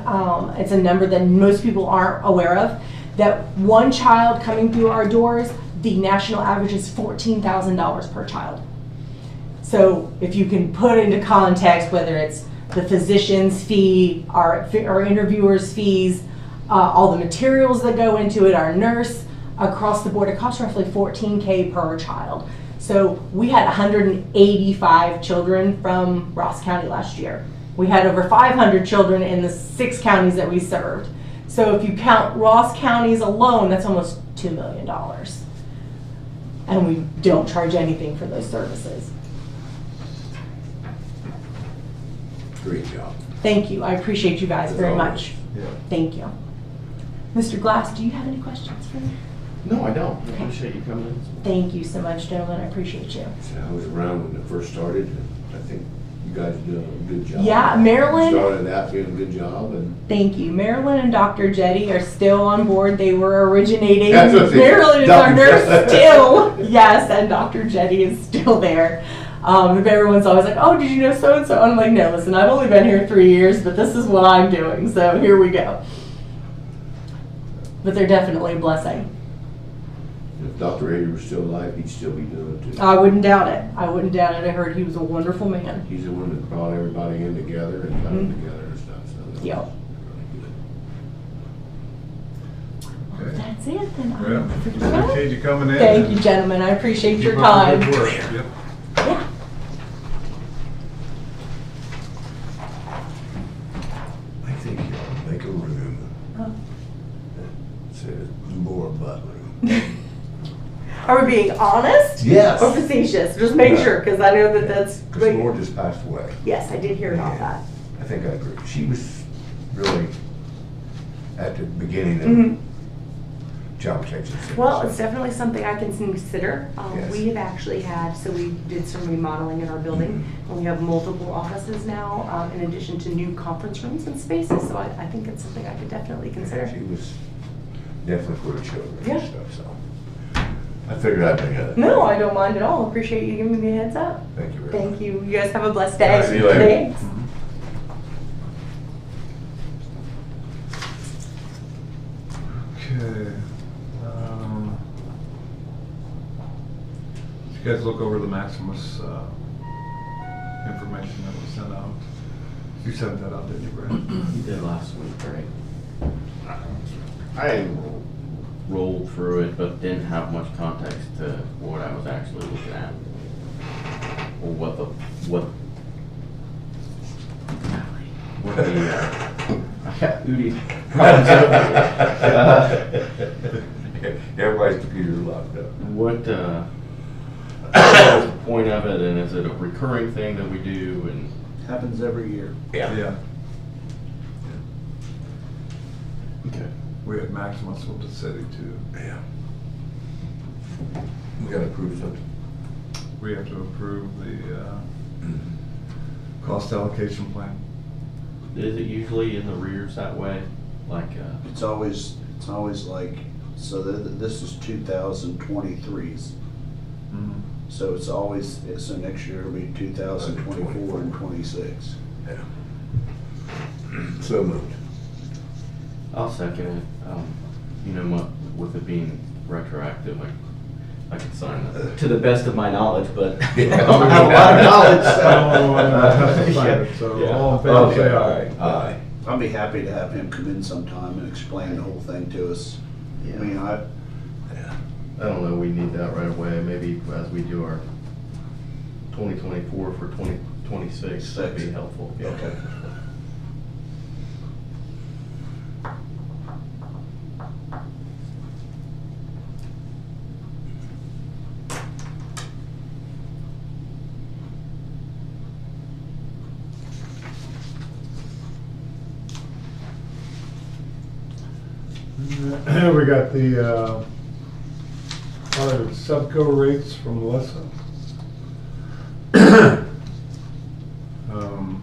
It's a number that most people aren't aware of, that one child coming through our doors, the national average is $14,000 per child. So if you can put into context, whether it's the physician's fee, our interviewer's fees, all the materials that go into it, our nurse, across the board, it costs roughly $14K per child. So we had 185 children from Ross County last year. We had over 500 children in the 6 counties that we served. So if you count Ross counties alone, that's almost $2 million. And we don't charge anything for those services. Great job. Thank you. I appreciate you guys very much. Yeah. Thank you. Mr. Glass, do you have any questions for me? No, I don't. I Okay. appreciate you coming in. Thank you so much, gentlemen. I appreciate you. So I was around when it first started, and I think you guys did a good job. Yeah, Marilyn. Started out doing a good job, and Thank you. Marilyn and Dr. Jetty are still on board. They were originating. That's what they- Marilyn is our Dr. nurse still. Yes, and Dr. Jetty is still there. If everyone's always like, oh, did you know so-and-so? I'm like, no, listen, I've only been here 3 years, but this is what I'm doing. So here we go. But they're definitely a blessing. if Dr. Ader was still alive, he'd still be doing it too. I wouldn't doubt it. I wouldn't doubt it. I heard he was a wonderful man. He's the one that brought everybody in together and got them together and stuff, so. that was Yep. really good. Okay. That's it then. Well, I'm free to go. appreciate you coming in. Thank you, gentlemen. I appreciate Keep your up the time. good work. Yep. Yeah. I think you ought to make a room Oh, Are we being honest? Yes. Or facetious? Just make Yeah. sure, because I know that that's. Because Laura just passed away. Yes, I did hear about And that. I think I agree. She was really at the beginning Mhm. of child protection. Center, Well, so. it's definitely something I can consider. Yes. We have actually had, so we did some remodeling in our building, Mhm. and we have multiple offices now, in addition to new conference rooms and spaces, so I think it's something I could definitely consider. She was definitely for the children Yeah. and stuff, so. I figured I'd bring it up. No, I don't mind at all. Appreciate you giving me a heads up. Thank you very much. Thank you. You guys have a blessed day. See you later. Thanks. Okay. Did you guys look over the Maximus information that was sent out? You sent that out, didn't you, Brad? You did last week, right? I rolled through it, but didn't have much context to what I was actually looking at. Or what the I got Udi. Everybody's computer's locked up. What is the point of it, and is it a recurring thing that we do, and Happens every year. Yeah. okay. We had Maximus with the city too. Yeah. We gotta approve something. We have to approve the cost allocation plan. Is it usually in the rears that way? Like, It's always like, so this is 2023's. Mhm. So it's always, so next year it'll be 2024 and 26. Yeah. So moved. I'll second it. You know, with it being retroactive, I could sign that. To the best of my knowledge, but I Yeah. don't have a lot of knowledge. Oh, and I have to sign Yeah. it, so Yeah. all in favor, Okay, say all aye. right. Aye. I'll be happy to have him come in sometime and explain the whole thing to us. I mean, Yeah. I don't know, we need that right away, maybe as we do our 2024 for 2026, that'd be helpful. Yeah. okay. We got the subco rates from Melissa. Um,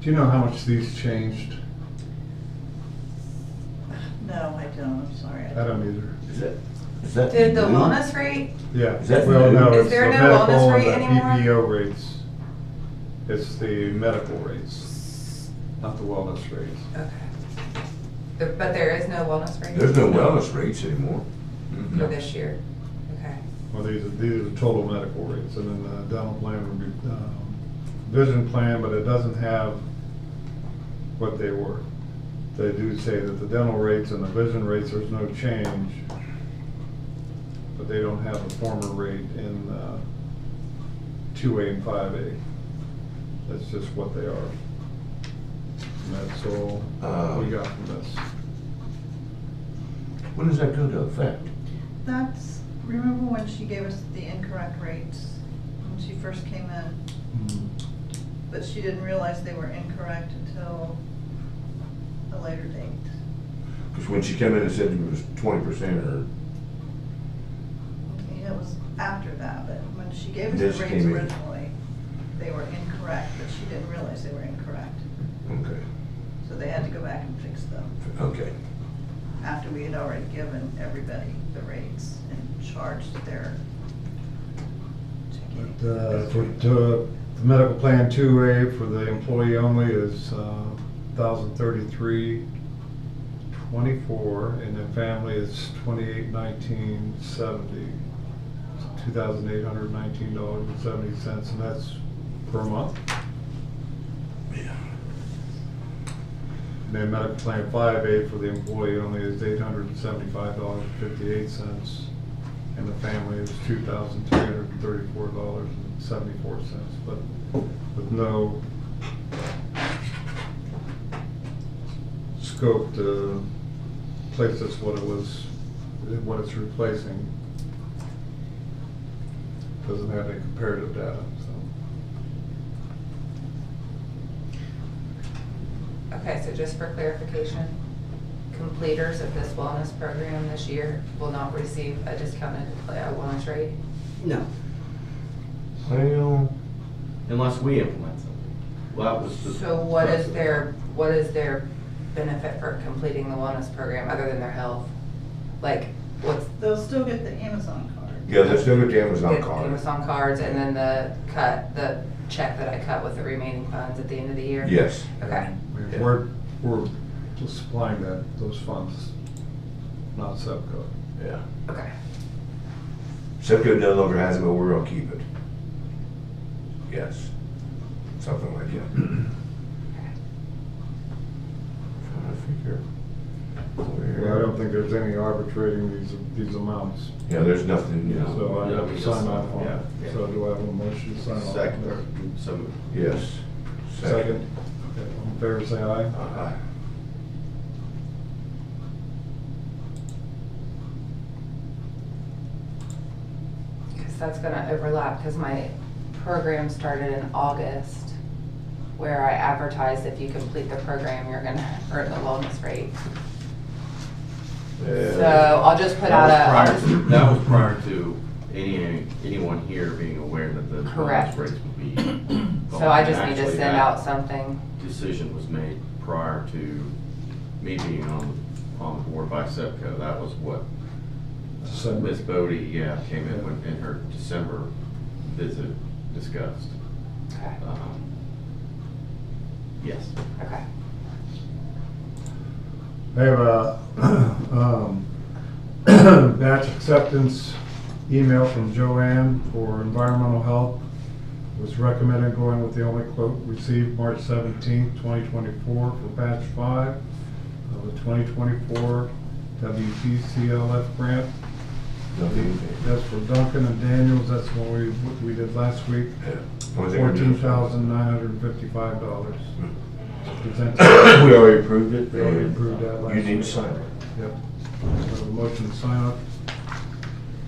Do you know how much these changed? No, I don't, I'm sorry. I don't either. Is that? Did the new? wellness rate? Yeah. Is that Well, new? no, Is it's there the no wellness medical rate and the anymore? PPO rates. It's the medical rates, not the wellness rates. Okay. But there is no wellness rate? There's no wellness rates anymore. For this year? Okay. Well, these are the total medical rates, and then the dental plan would be, vision plan, but it doesn't have what they were. They do say that the dental rates and the vision rates, there's no change, but they don't have the former rate in 2A and 5A. That's just what they are. And that's all we got from this. When does that go into effect? That's, remember when she gave us the incorrect rates when she first came in? But she didn't realize they were incorrect until a later date. Because when she came in and said it was 20% or, Okay, it was after that, but when she gave us This the rates came in. originally, they were incorrect, but she didn't realize they were incorrect. okay, So they had to go back and fix them okay. after we had already given everybody the rates and charged their checking. For the medical plan 2A for the employee only is 1,033.24, and then family is 2819.70, $2,819.70, and that's per month. Yeah. And then medical plan 5A for the employee only is $875.58, and the family is $2,334.74, but with no scope to place this what it's replacing. Doesn't have any comparative data, so. Okay, so just for clarification, completers of this wellness program this year will not receive a discounted wellness rate? No. Well, Unless we implement something. Well, that was the. So what is their benefit for completing the wellness program other than their health? Like, what's They'll still get the Amazon card. yeah, they're still get the Amazon the card. Amazon cards and then the check that I cut with the remaining funds at the end of the year? Yes. Okay. Yeah. We're supplying those funds, not SEPCO. Yeah. Okay. SEPCO no longer has it, but we're gonna keep it. Yes. Something like that. Trying to figure Well, I don't think there's any arbitrating these amounts. Yeah, there's nothing, you know. So I Yeah, have we to just sign off on yeah, it. yeah. So do I have a motion to sign off? Second, on or some, Yes. it? Second. Okay, all in favor, say aye. Aye. Because that's gonna overlap, because my program started in August, where I advertised if you complete the program, you're gonna earn the wellness rate. So I'll just put out that was prior to anyone here being aware that the Correct. wellness rates would be. So I just need to Actually, send that out something. Decision was made prior to me being on the board by SEPCO. That was what December. Ms. Bodie, came in her December visit discussed. Okay, Yes. okay. I have a batch acceptance email from Joanne for environmental health. It was recommended going with the only quote received March 17th, 2024 for batch 5 of the 2024 WPCLF grant. That's for Duncan and Daniels. That's what we did last week. $14,955. Presented. We already approved it. We already approved that last You need to week. sign it. Yep. So a motion to sign up.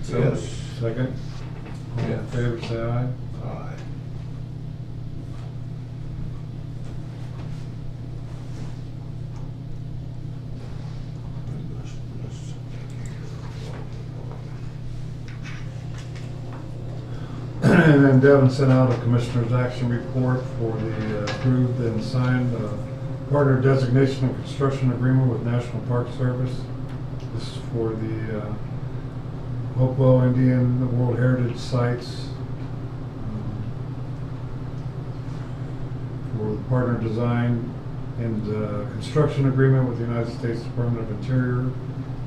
Yes. Second. All in Yes. favor, say aye. Aye. And then Devin sent out a commissioner's action report for the approved and signed partner designation and construction agreement with National Park Service. This is for the Hopewell Indian World Heritage Sites. For the partner design and construction agreement with the United States Department of Interior,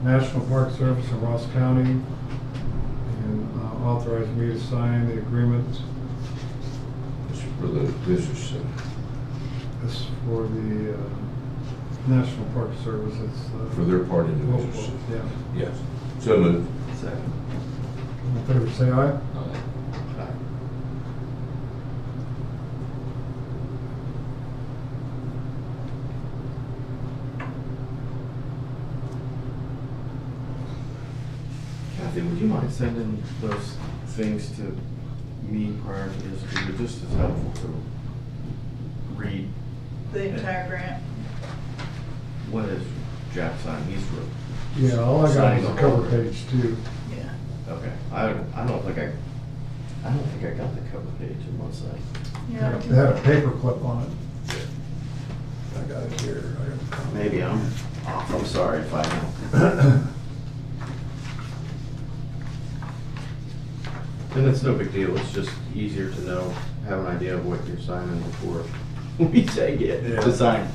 National Park Service in Ross County, and authorize me to sign the agreement. It's for the visitor center. This is for the National Park Service. It's For their part in the visitor center. Yeah. Yes. So moved. Second. All in favor, say aye. Kathy, would you mind sending those things to me prior to this? Because it just is helpful to read The entire grant. what is Jack signing. He's Yeah, all I got Signing is a the cover whole- page too. Yeah. okay. I don't think I got the cover page unless I. Yeah. They had a paper clip on it. I got it here. I got the copy. Maybe I'm off. I'm sorry if I don't. And it's no big deal. It's just easier to know, have an idea of what you're signing before we say get Yeah. to sign.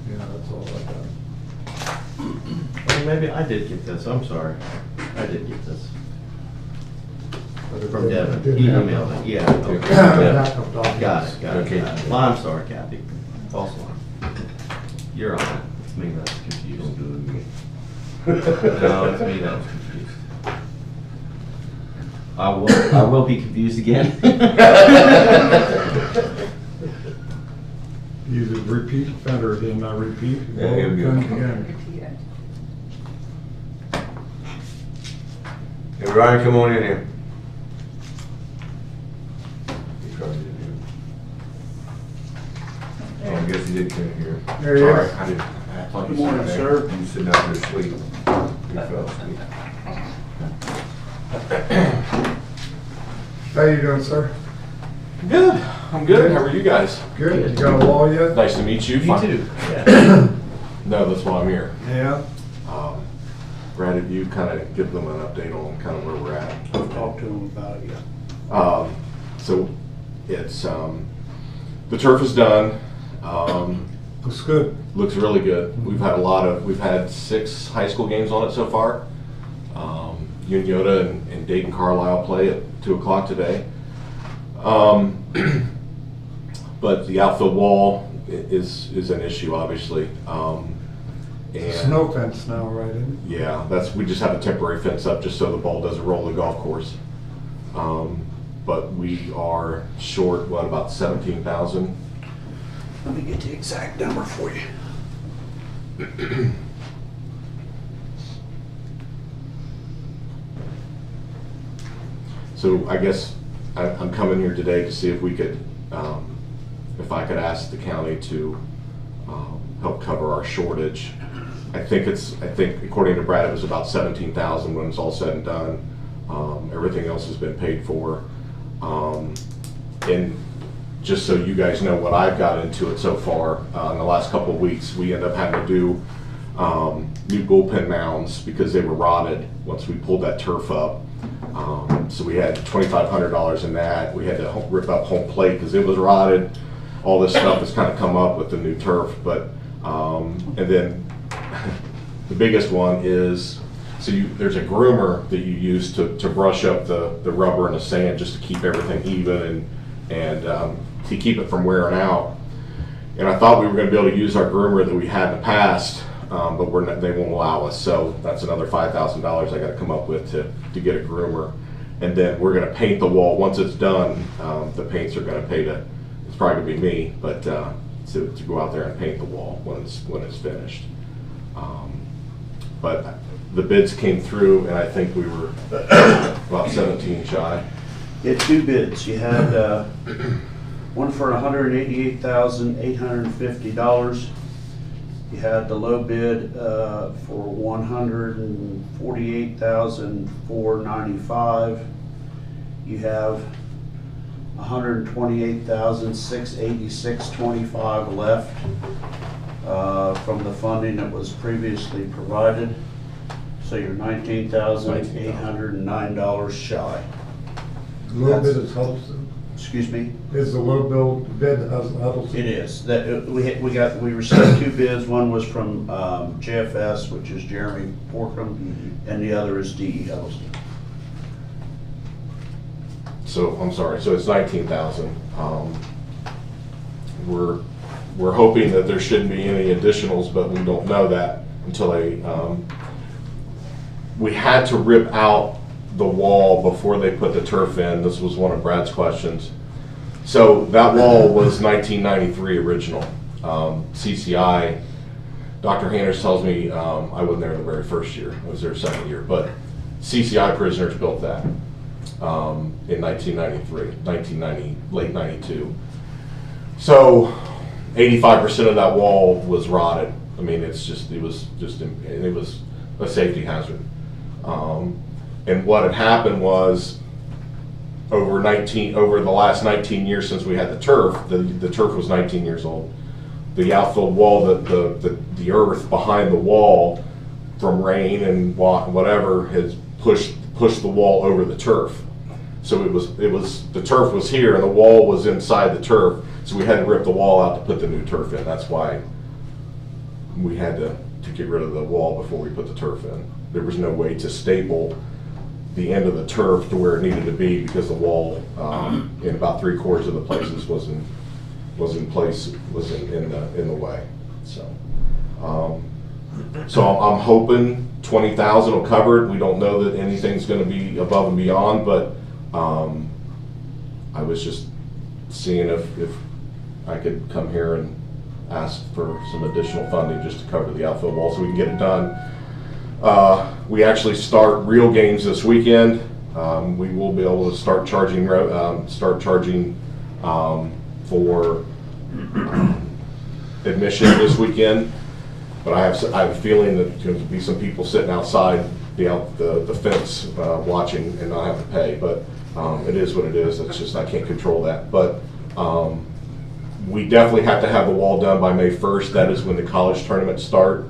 Yeah, that's all I got. Well, maybe I did get this. I'm sorry. I did get this. But it From didn't- Devin. He didn't have emailed the- it. Yeah. Okay. Backup documents. Got it. Okay. Got it. Well, I'm sorry, Kathy. False alarm. You're on it. It's me that's confused. Don't do it again. No, it's me that was confused. I will be confused again. He's a repeat offender, he'll not repeat. Yeah, he'll get it. Repeat it. Hey, Ryan, come on in here. He tried to do it. Oh, I guess he did come in here. There he Sorry, is. I didn't. I thought you Good morning, said sir. that. You sitting out there asleep. You fell asleep. How you doing, sir? Good. I'm good. How are you guys? Good. You got a wall yet? Nice to meet you. You too. Yeah. No, that's why I'm here. Yeah. Brad, if you kind of give them an update on kind of where we're at. I've talked to him about it, yeah. So it's, the turf is done. Looks good. Looks really good. We've had 6 high school games on it so far. Unioda and Dayton Carlisle play at 2 o'clock today. But the outfield wall is an issue, obviously. It's a snow fence now, right? Isn't Yeah, we just have a temporary fence up just so the ball doesn't roll the golf course. But we are short, what, about 17,000? Let me get the exact number for you. So I guess I'm coming here today to see if we could, if I could ask the county to help cover our shortage. I think according to Brad, it was about 17,000 when it's all said and done. Everything else has been paid for. And just so you guys know what I've got into it so far, in the last couple of weeks, we ended up having to do new bullpen mounds because they were rotted once we pulled that turf up. So we had $2,500 in that. We had to rip up home plate because it was rotted. All this stuff has kind of come up with the new turf, but and then the biggest one is there's a groomer that you use to brush up the rubber and the sand just to keep everything even and to keep it from wearing out. And I thought we were going to be able to use our groomer that we had in the past, but they won't allow us. So that's another $5,000 I got to come up with to get a groomer. And then we're going to paint the wall. Once it's done, the paints are going to pay it's probably going to be me, but to go out there and paint the wall when it's finished. But the bids came through, and I think we were about 17 shy. You had 2 bids. You had one for $188,850. You had the low bid for $148,495. You have $128,686.25 left from the funding that was previously provided. So you're $19,809 shy. A little bit is Huddleston. Excuse me? Is the low bid Huddleston? It is. That we received 2 bids. One was from JFS, which is Jeremy Porkham, and the other is D.E. Huddleston. So I'm sorry. So it's 19,000. We're hoping that there shouldn't be any additionals, but we don't know that until we had to rip out the wall before they put the turf in. This was one of Brad's questions. So that wall was 1993 original. CCI, Dr. Hanners tells me, I wasn't there the very first year, I was there second year, but CCI prisoners built that in 1993, late 92. So 85% of that wall was rotted. I mean, it was a safety hazard. And what had happened was over the last 19 years since we had the turf, the turf was 19 years old. The outfield wall, the earth behind the wall from rain and whatever has pushed the wall over the turf. So the turf was here and the wall was inside the turf. So we had to rip the wall out to put the new turf in. That's why we had to get rid of the wall before we put the turf in. There was no way to staple the end of the turf to where it needed to be because the wall in about 3/4 of the places was in the way. So I'm hoping 20,000 will cover it. We don't know that anything's gonna be above and beyond, but I was just seeing if I could come here and ask for some additional funding just to cover the outfield wall so we can get it done. We actually start real games this weekend. We will be able to start charging for admission this weekend. But I have a feeling that there's going to be some people sitting outside the fence watching and not have to pay. But it is what it is. It's just I can't control that. But we definitely have to have the wall done by May 1st. That is when the college tournaments start.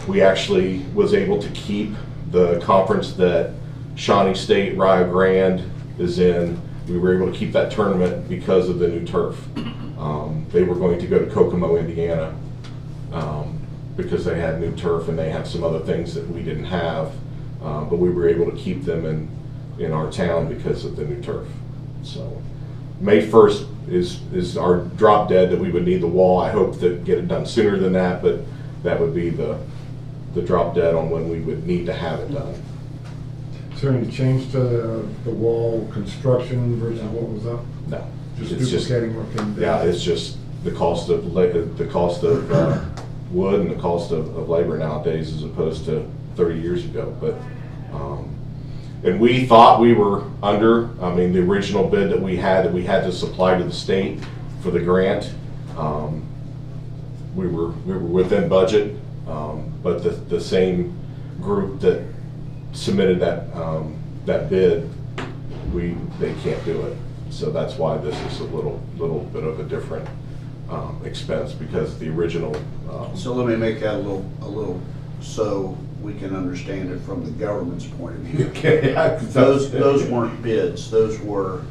We actually was able to keep the conference that Shawnee State, Rio Grande is in. We were able to keep that tournament because of the new turf. They were going to go to Kokomo, Indiana, because they had new turf and they have some other things that we didn't have. But we were able to keep them in our town because of the new turf. So May 1st is our drop dead that we would need the wall. I hope to get it done sooner than that, but that would be the drop dead on when we would need to have it done. Is there any change to the wall construction versus what was up? No. Just It's duplicating what came down? Yeah, it's just the cost of wood and the cost of labor nowadays as opposed to 30 years ago. But and we thought we were under. I mean, the original bid that we had to supply to the state for the grant, we were within budget. But the same group that submitted that bid, they can't do it. So that's why this is a little bit of a different expense because the original. So let me make that a little so we can understand it from the government's point of view. Okay. Those weren't bids, those were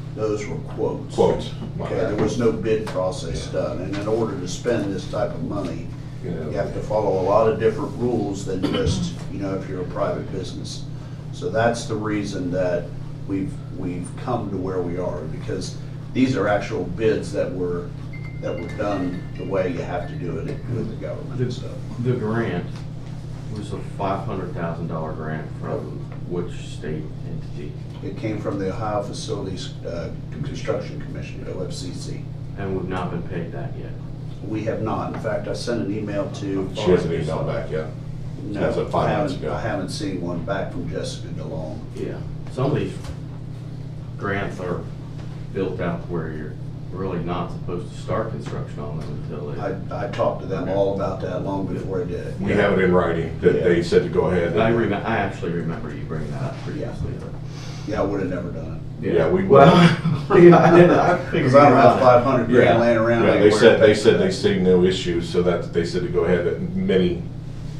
quotes. Quotes. Okay, there was no bid process done, and in order to spend this type of money, you have to follow a lot of different rules than just, if you're a private business. So that's the reason that we've come to where we are, because these are actual bids that were done the way you have to do it with the government and stuff. The grant was a $500,000 grant from which state entity? It came from the Ohio Facilities Construction Commission, OFCC. And we've not been paid that yet. We have not. In fact, I sent an email to. She hasn't emailed back yet. No, As of 5 months ago. I haven't seen one back from Jessica DeLong. Yeah. Some of these grants are built out where you're really not supposed to start construction on them until they. I talked to them all about that long before I did it. We have it in writing that they said to go ahead. I actually remember you bringing that up previously. Yeah, I would have never done it. Yeah, we. Well, yeah, I didn't. Because I don't have 500 grand laying around. Yeah, anywhere. they said they see no issues, so that they said to go ahead, that many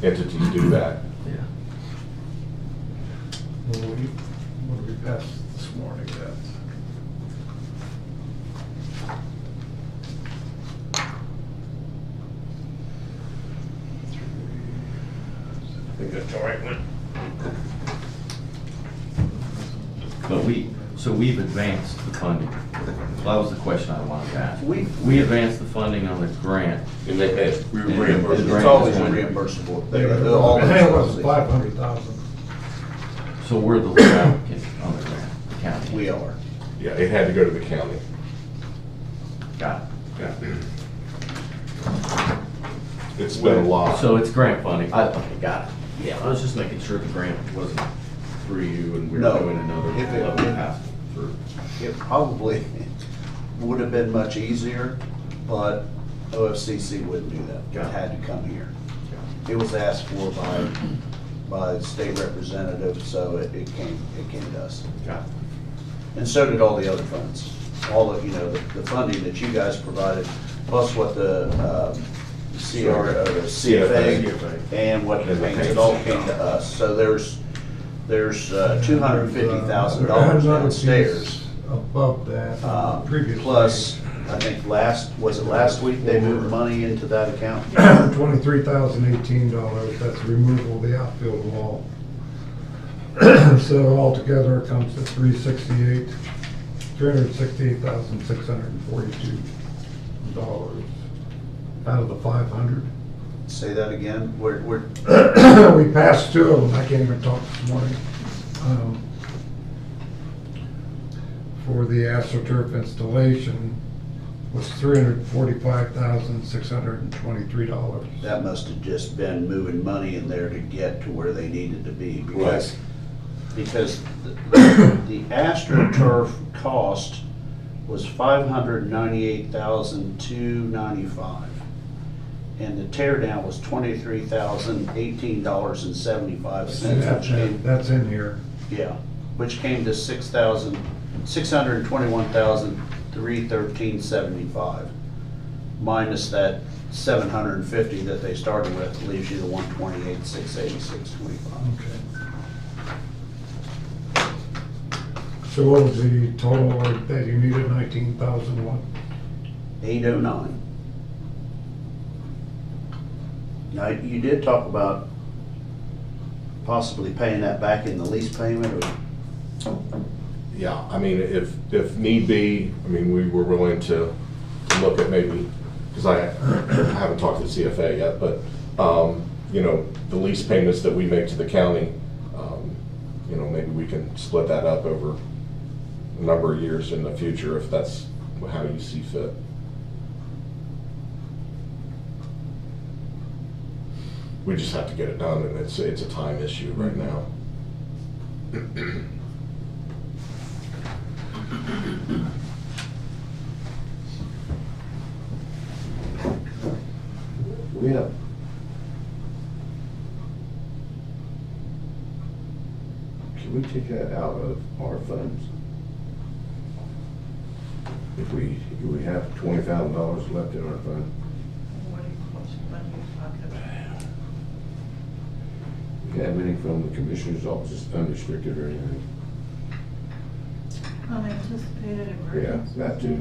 entities do that. Yeah. What did we pass this morning yet? I think that's the right one. But we've advanced the funding. That was the question I wanted to ask. We advanced the funding on the grant. And they pay reimbursement. It's always a reimbursable. All I think it was those- 500,000. So we're the lead applicant on the grant, the county. We are. Yeah, it had to go to the county. Got it. Yeah. It's been a lot. So it's grant funding. Okay, got it. Yeah, I was just making sure the grant wasn't through you and we were No. doing another If it- level pass through. It probably would have been much easier, but OFCC wouldn't do that. Got It it. had to come here. It was asked for by the state representative, so it came to us. Got it. And so did all the other funds. All of, the funding that you guys provided, plus what the CFA and what the paints, it all came to us. So there's $250,000 downstairs. Above that, previous. Plus, I think last week they moved money into that account? $23,018, that's removal of the outfield wall. So altogether it comes to $368,642. out of the 500. Say that again, we're, We passed two of them, I can't even talk this morning. For the AstroTurf installation was $345,623. that must have just been moving money in there to get to where they needed to be, because, the AstroTurf cost was $598,295. And the tear down was $23,018.75, That's in here. which came to $621,313.75. Minus that $750 that they started with, leaves you the $128,686.25. Okay. So what was the total that you needed, 19,000 what? 809. Now, you did talk about possibly paying that back in the lease payment, or? Yeah, I mean, if need be, I mean, we were willing to look at maybe, because I haven't talked to the CFA yet, but, you know, the lease payments that we make to the county, you know, maybe we can split that up over a number of years in the future if that's how you see fit. We just have to get it done, and it's a time issue right now. Yeah. Can we take that out of our funds? If we have $20,000 left in our fund? What are you talking about? We have any from the commissioner's office, unrestricted or anything? Unanticipated emergency. Yeah, that too.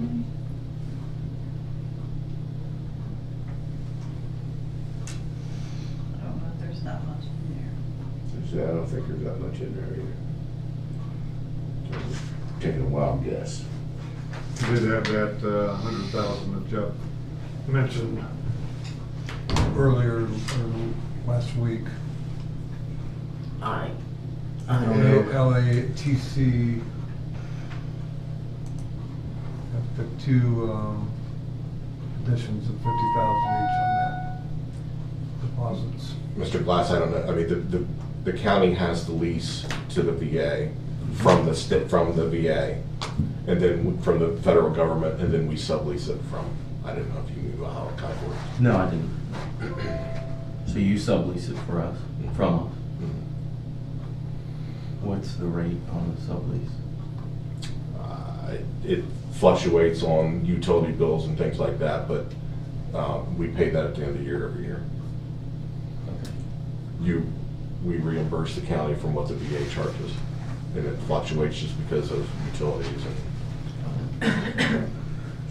I don't know if there's that much in there. I don't think there's that much in there either. Just taking a wild guess. We did have that 100,000 that Jeff mentioned earlier, or last week. I don't know. LATC, the two additions of 50,000 each on that deposits. Mr. Glass, I don't know, I mean, the county has the lease to the VA from the VA, and then from the federal government, and then we sublease it from, I didn't know if you knew how it kind of worked. No, I didn't. So you sublease it for us, from us? What's the rate on the sublease? It fluctuates on utility bills and things like that, but we pay that at the end of the year every year. Okay. We reimburse the county from what the VA charges, and it fluctuates just because of utilities and.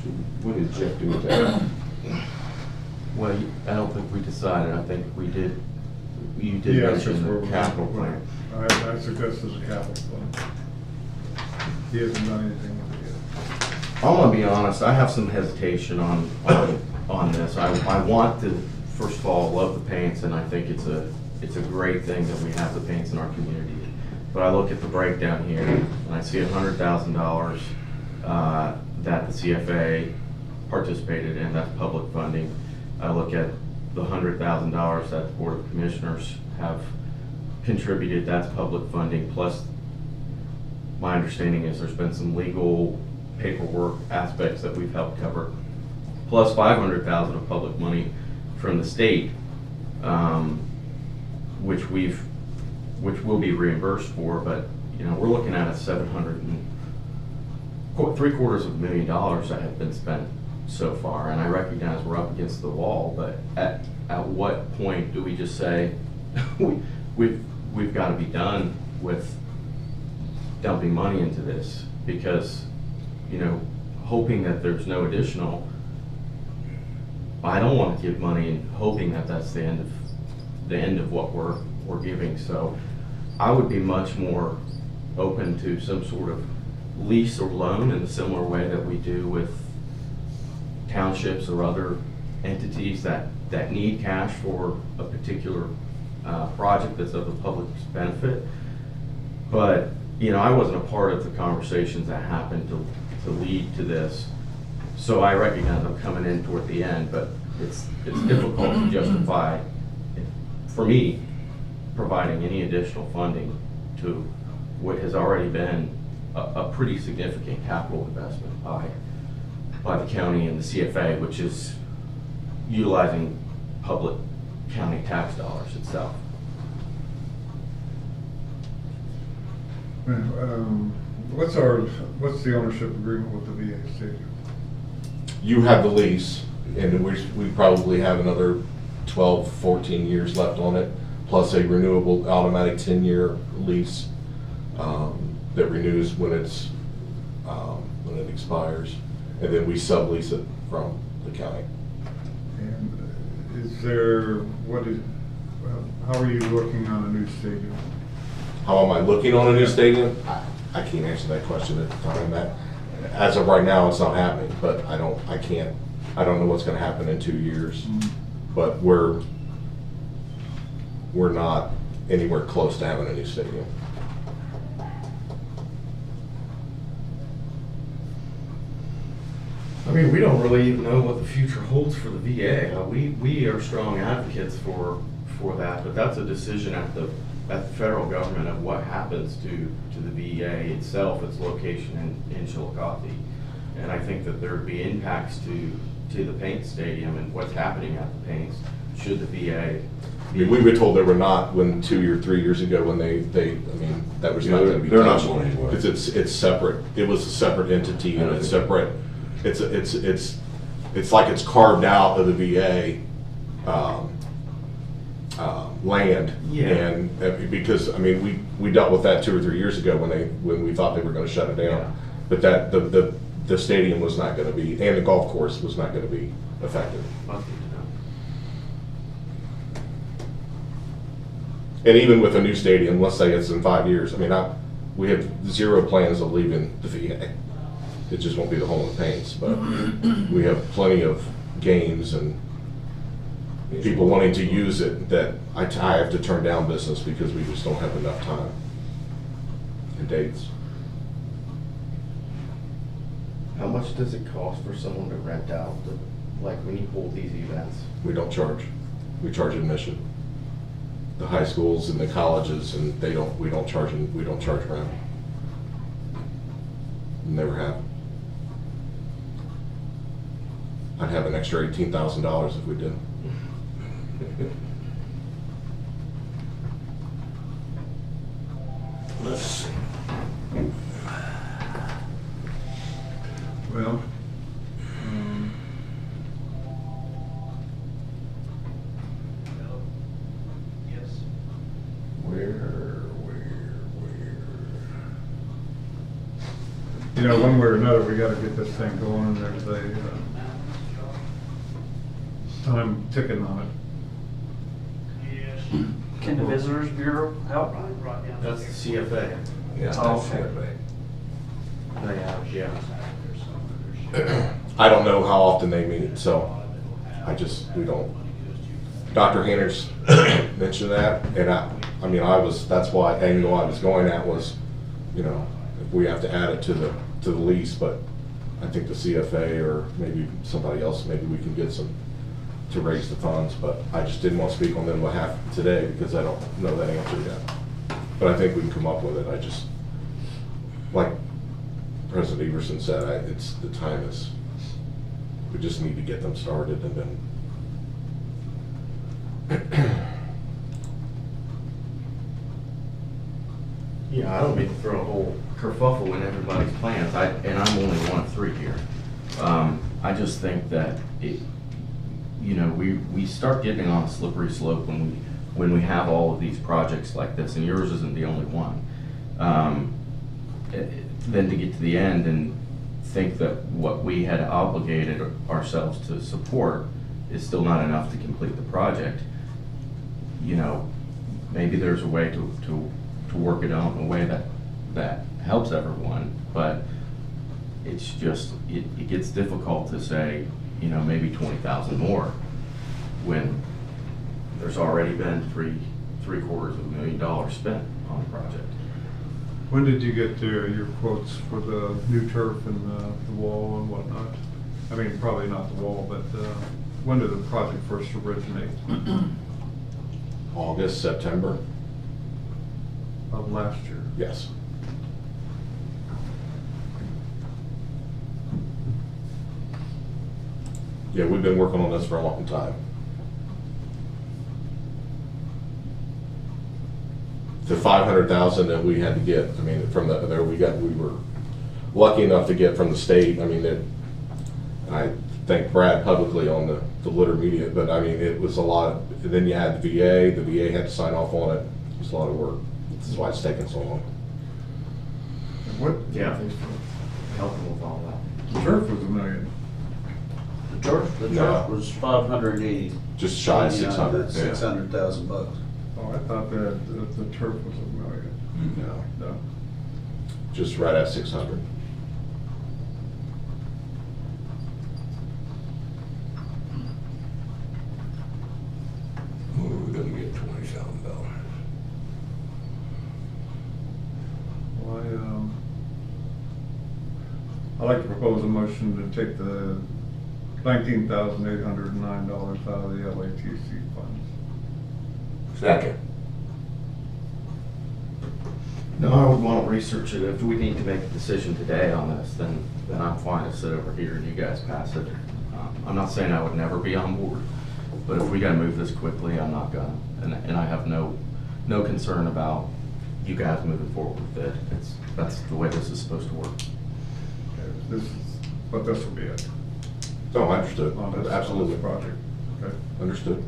So what did Jeff do with that? Well, I don't think we decided, I think we did, you did Yeah, mention that's the where capital plan. I suggested a capital fund. He hasn't done anything with it yet. I'm gonna be honest, I have some hesitation on this. I want to, first of all, love the paints, and I think it's a great thing that we have the paints in our community. But I look at the breakdown here, and I see $100,000 that the CFA participated in, that's public funding. I look at the $100,000 that the Board of Commissioners have contributed, that's public funding, plus my understanding is there's been some legal paperwork aspects that we've helped cover, plus $500,000 of public money from the state, which will be reimbursed for, but you know, we're looking at $750,000 that have been spent so far, and I recognize we're up against the wall, but at what point do we just say we've got to be done with dumping money into this? Because, you know, hoping that there's no additional, I don't want to give money and hoping that that's the end of what we're giving. So I would be much more open to some sort of lease or loan in a similar way that we do with townships or other entities that need cash for a particular project that's of the public's benefit. But, you know, I wasn't a part of the conversations that happened to lead to this. So I recognize I'm coming in toward the end, but it's difficult to justify, for me, providing any additional funding to what has already been a pretty significant capital investment by the county and the CFA, which is utilizing public county tax dollars itself. What's the ownership agreement with the VA stadium? You have the lease, and we probably have another 12, 14 years left on it, plus a renewable automatic 10-year lease that renews when it expires, and then we sublease it from the county. And how are you working on a new stadium? How am I looking on a new stadium? I can't answer that question at the time. As of right now, it's not happening, but I don't know what's gonna happen in 2 years. But we're not anywhere close to having a new stadium. I mean, we don't really even know what the future holds for the VA. We are strong advocates for that, but that's a decision at the federal government of what happens to the VA itself, its location in Chillicothe. And I think that there would be impacts to the Paint Stadium and what's happening at the Paints should the VA. I mean, we were told they were not 2 or 3 years ago when that was not gonna be. They're not touched. going anywhere. Because it's separate. It was a separate entity and it's separate. It's like it's carved out of the VA land. Yeah. And because, I mean, we dealt with that 2 or 3 years ago when we thought they were gonna shut it down. Yeah. But the stadium was not gonna be, and the golf course was not gonna be affected. And even with a new stadium, let's say it's in 5 years, I mean, we have zero plans of leaving the VA. It just won't be the home of the Paints, but we have plenty of games and people wanting to use it that I have to turn down business because we just don't have enough time and dates. How much does it cost for someone to rent out, like when you hold these events? We don't charge. We charge admission. The high schools and the colleges, and we don't charge rent. Never have. I'd have an extra $18,000 if we did. Let's see. Well, you know, one way or another, we gotta get this thing going. There's a time ticking on it. Can the Visitors Bureau help? That's the CFA. Yeah, Oh, that's okay. it. They have, yeah. I don't know how often they meet, so we don't. Dr. Hanners mentioned that, and that's why angle I was going at was, you know, if we have to add it to the lease, but I think the CFA or maybe somebody else, maybe we can get some to raise the funds, but I just didn't want to speak on their behalf today because I don't know that answer yet. But I think we can come up with it. I just, like President Everson said, the time is, we just need to get them started and then. Yeah, I don't mean to throw a whole kerfuffle in everybody's plans, and I'm only one of three here. I just think that we start getting on a slippery slope when we have all of these projects like this, and yours isn't the only one. Then to get to the end and think that what we had obligated ourselves to support is still not enough to complete the project. You know, maybe there's a way to work it out in a way that helps everyone, but it's just, it gets difficult to say, you know, maybe 20,000 more, when there's already been $750,000 spent on the project. When did you get your quotes for the new turf and the wall and whatnot? I mean, probably not the wall, but when did the project first originate? August, September, Of last year? yes. Yeah, we've been working on this for a long time. The 500,000 that we had to get, I mean, from we were lucky enough to get from the state. I mean, I thank Brad publicly on the litter media, but I mean, it was a lot. Then you had the VA had to sign off on it. It was a lot of work. This is why it's taking so long. What? Yeah. Helping with all that. The turf was $1 million. The turf was 580. Just shy of 600. That's yeah. $600,000. Oh, I thought that the turf was $1 million. No, No. just right at 600. We're gonna get $20,000. Well, I'd like to propose a motion to take the $19,809 out of the LATC funds. Second. No, I would want to research it. If we need to make a decision today on this, then I'm fine to sit over here and you guys pass it. I'm not saying I would never be on board, but if we gotta move this quickly, I'm not gonna. And I have no concern about you guys moving forward with it. That's the way this is supposed to work. But this will be it. No, I understood. On this Absolutely. project. Okay. Understood.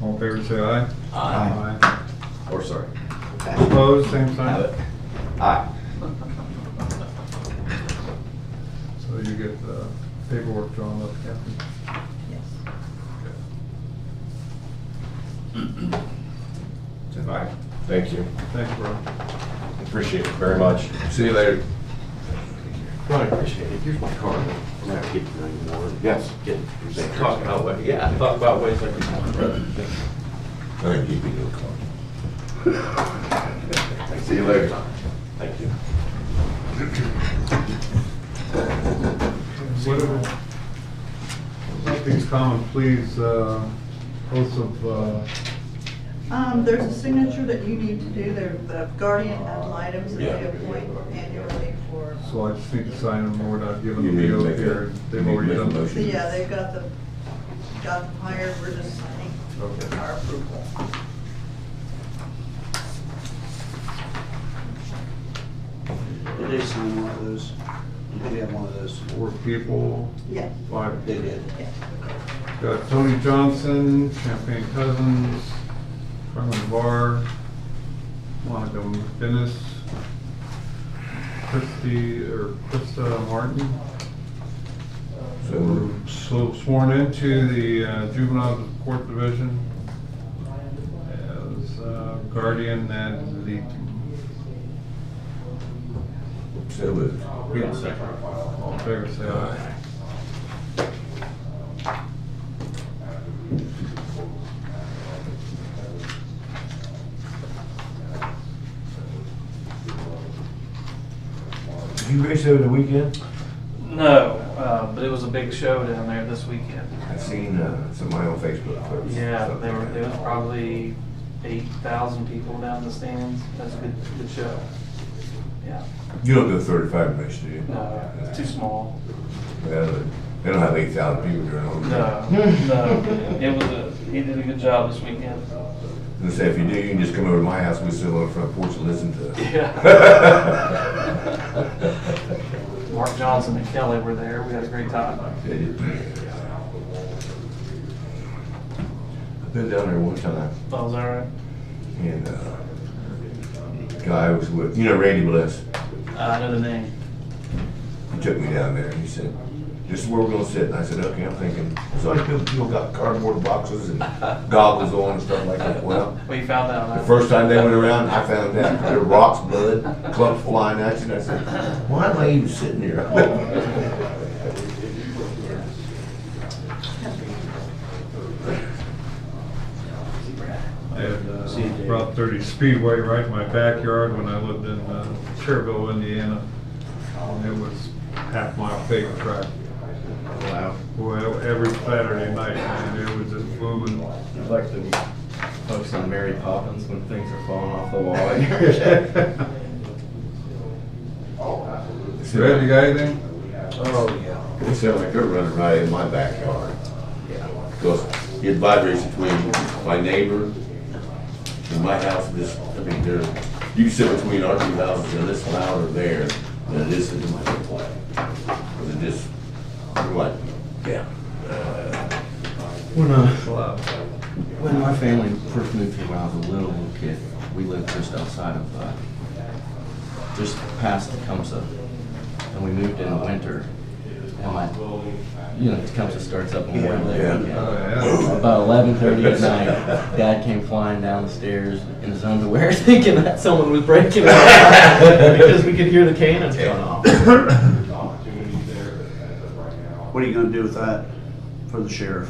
All in favor, say aye. Aye. Or sorry. Opposed, same sign. Aye. So you get the paperwork drawn up, Kathy? Yes. Okay. Bye. Thank you. Thanks, bro. Appreciate it very much. See you later. Well, I appreciate it. Here's my card. I'm gonna have to get to know you more. Yes. Talk about ways. Yeah, talk about ways I can help. I think you'd be no card. See you later. Thank you. What about these common pleas, oaths of, There's a signature that you need to do. They're the guardian ad litem that they appoint annually for. so I just need to sign them, or not give You them need the to oath make here. They've already done this. So, yeah, they've got them hired. We're just signing Okay. our approval. Did they sign one of those? Did they have one of those? 4 people, Yeah, 5. They did. yeah. Got Tony Johnson, Champagne Cousins, Carmen Barr, Monica McGinnis, Krista Martin. So So sworn into the juvenile court division as guardian ad litem. moved. Yeah, second. All in favor, say aye. Did you race over the weekend? No, but it was a big show down there this weekend. I seen somebody on Facebook post. Yeah, there was probably 8,000 people down in the stands. That's a good show. Yeah, You don't do a 35 race, do you? no, it's too small. Yeah, they don't have 8,000 people during all the No, he did a good job this weekend. And say, if you do, you can just come over to my house, we sit on the front porch and listen to it. Yeah. Mark Johnson and Kelly were there. We had a great time. I've been down there one time, That was all right. and the guy I was with, Randy Bliss, I know the name. he took me down there and he said, this is where we're gonna sit. And I said, okay, I'm thinking, so I people got cardboard boxes and goggles on and stuff like that. Well, We found out. the first time they went around, I found out there were rocks, blood, clumps flying at you, and I said, why am I even sitting here? Route 30 Speedway right in my backyard when I lived in Cherville, Indiana. And it was half-mile paved track. Wow. Well, every Saturday night, man, it was just booming. Like the folks on Mary Poppins when things are falling off the wall. Red, you got anything? Oh, yeah. It sounds like they're running right in my backyard. Yeah. Because it vibrates between my neighbor and my house. Just, I mean, you can sit between our two houses and it's louder there than it is in my place. Because it just, like, yeah. When my family first moved here when I was a little kid, we lived just outside of, just past Tecumseh. And we moved in the winter. And Tecumseh starts up when we're there. Yeah. About 11:30 at night, Dad came flying down the stairs in his underwear thinking that someone was breaking in because we could hear the cannons going off. What are you gonna do with that for the sheriff?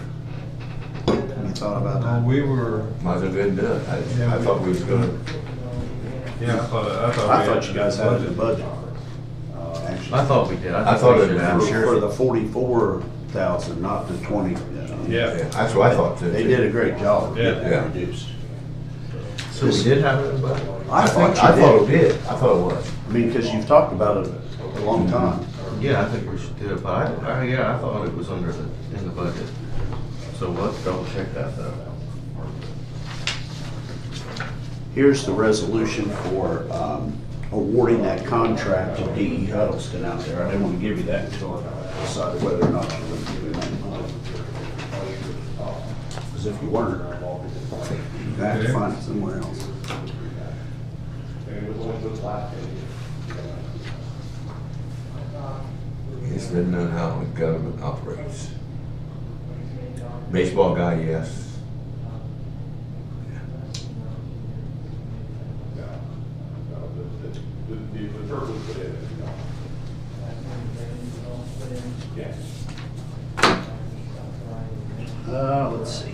Have you thought about that? We were, Might as well go ahead and do it. I thought we was gonna, yeah, I thought I we thought had you guys had it in the budget. Actually. I thought we did. I thought we it should was have. For the 44,000, not the 20. Yeah. that's what I thought too. They did a great job of getting Yeah. it reduced. So we did have it in the budget? I thought I you thought it did. did. I thought it was. I mean, because you've talked about it a long time. Yeah, I think we should do it, but I thought it was in the budget. So let's double check that though. Here's the resolution for awarding that contract to D.E. Huddleston out there. I didn't want to give you that until I decided whether or not you were going to give me that money. Because if you weren't, you'd have to find it somewhere else. It's been known how the government operates. Baseball guy, yes. Let's see.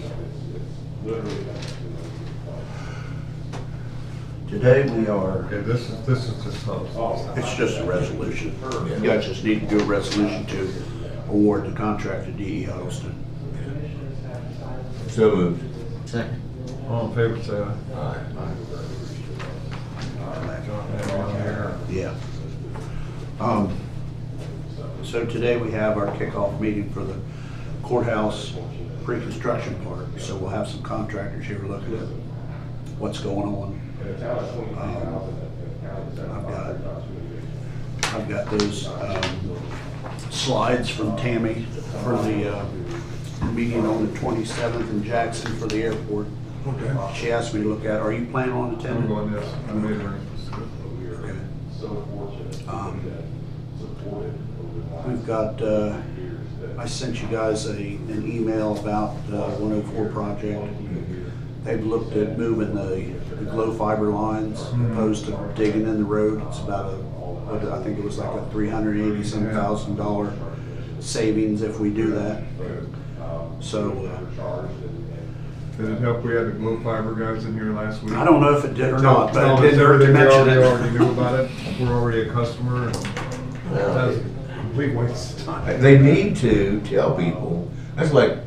Today we are, Yeah, this is just us. it's just a resolution. You guys just need to do a resolution to award the contract to D.E. Huddleston. So moved. Second. All in favor, say aye. Aye. John, have one here. Yeah. So today we have our kickoff meeting for the courthouse pre-construction part. So we'll have some contractors here looking at what's going on. I've got those slides from Tammy for the meeting on the 27th in Jackson for the airport. She asked me to look at, are you planning on I'm attending? going, yes, I made arrangements. We've got, I sent you guys an email about 104 project. They've looked at moving the glow fiber lines opposed to digging in the road. It's about I think it was like a $380,000 savings if we do that. So, Did it help we had the glow fiber guys in here last week? I don't know if it did or not, Tell but it us didn't hurt to everything mention we it. already knew about it. We're already a customer and that's a complete waste of time. They need to tell people, that's like,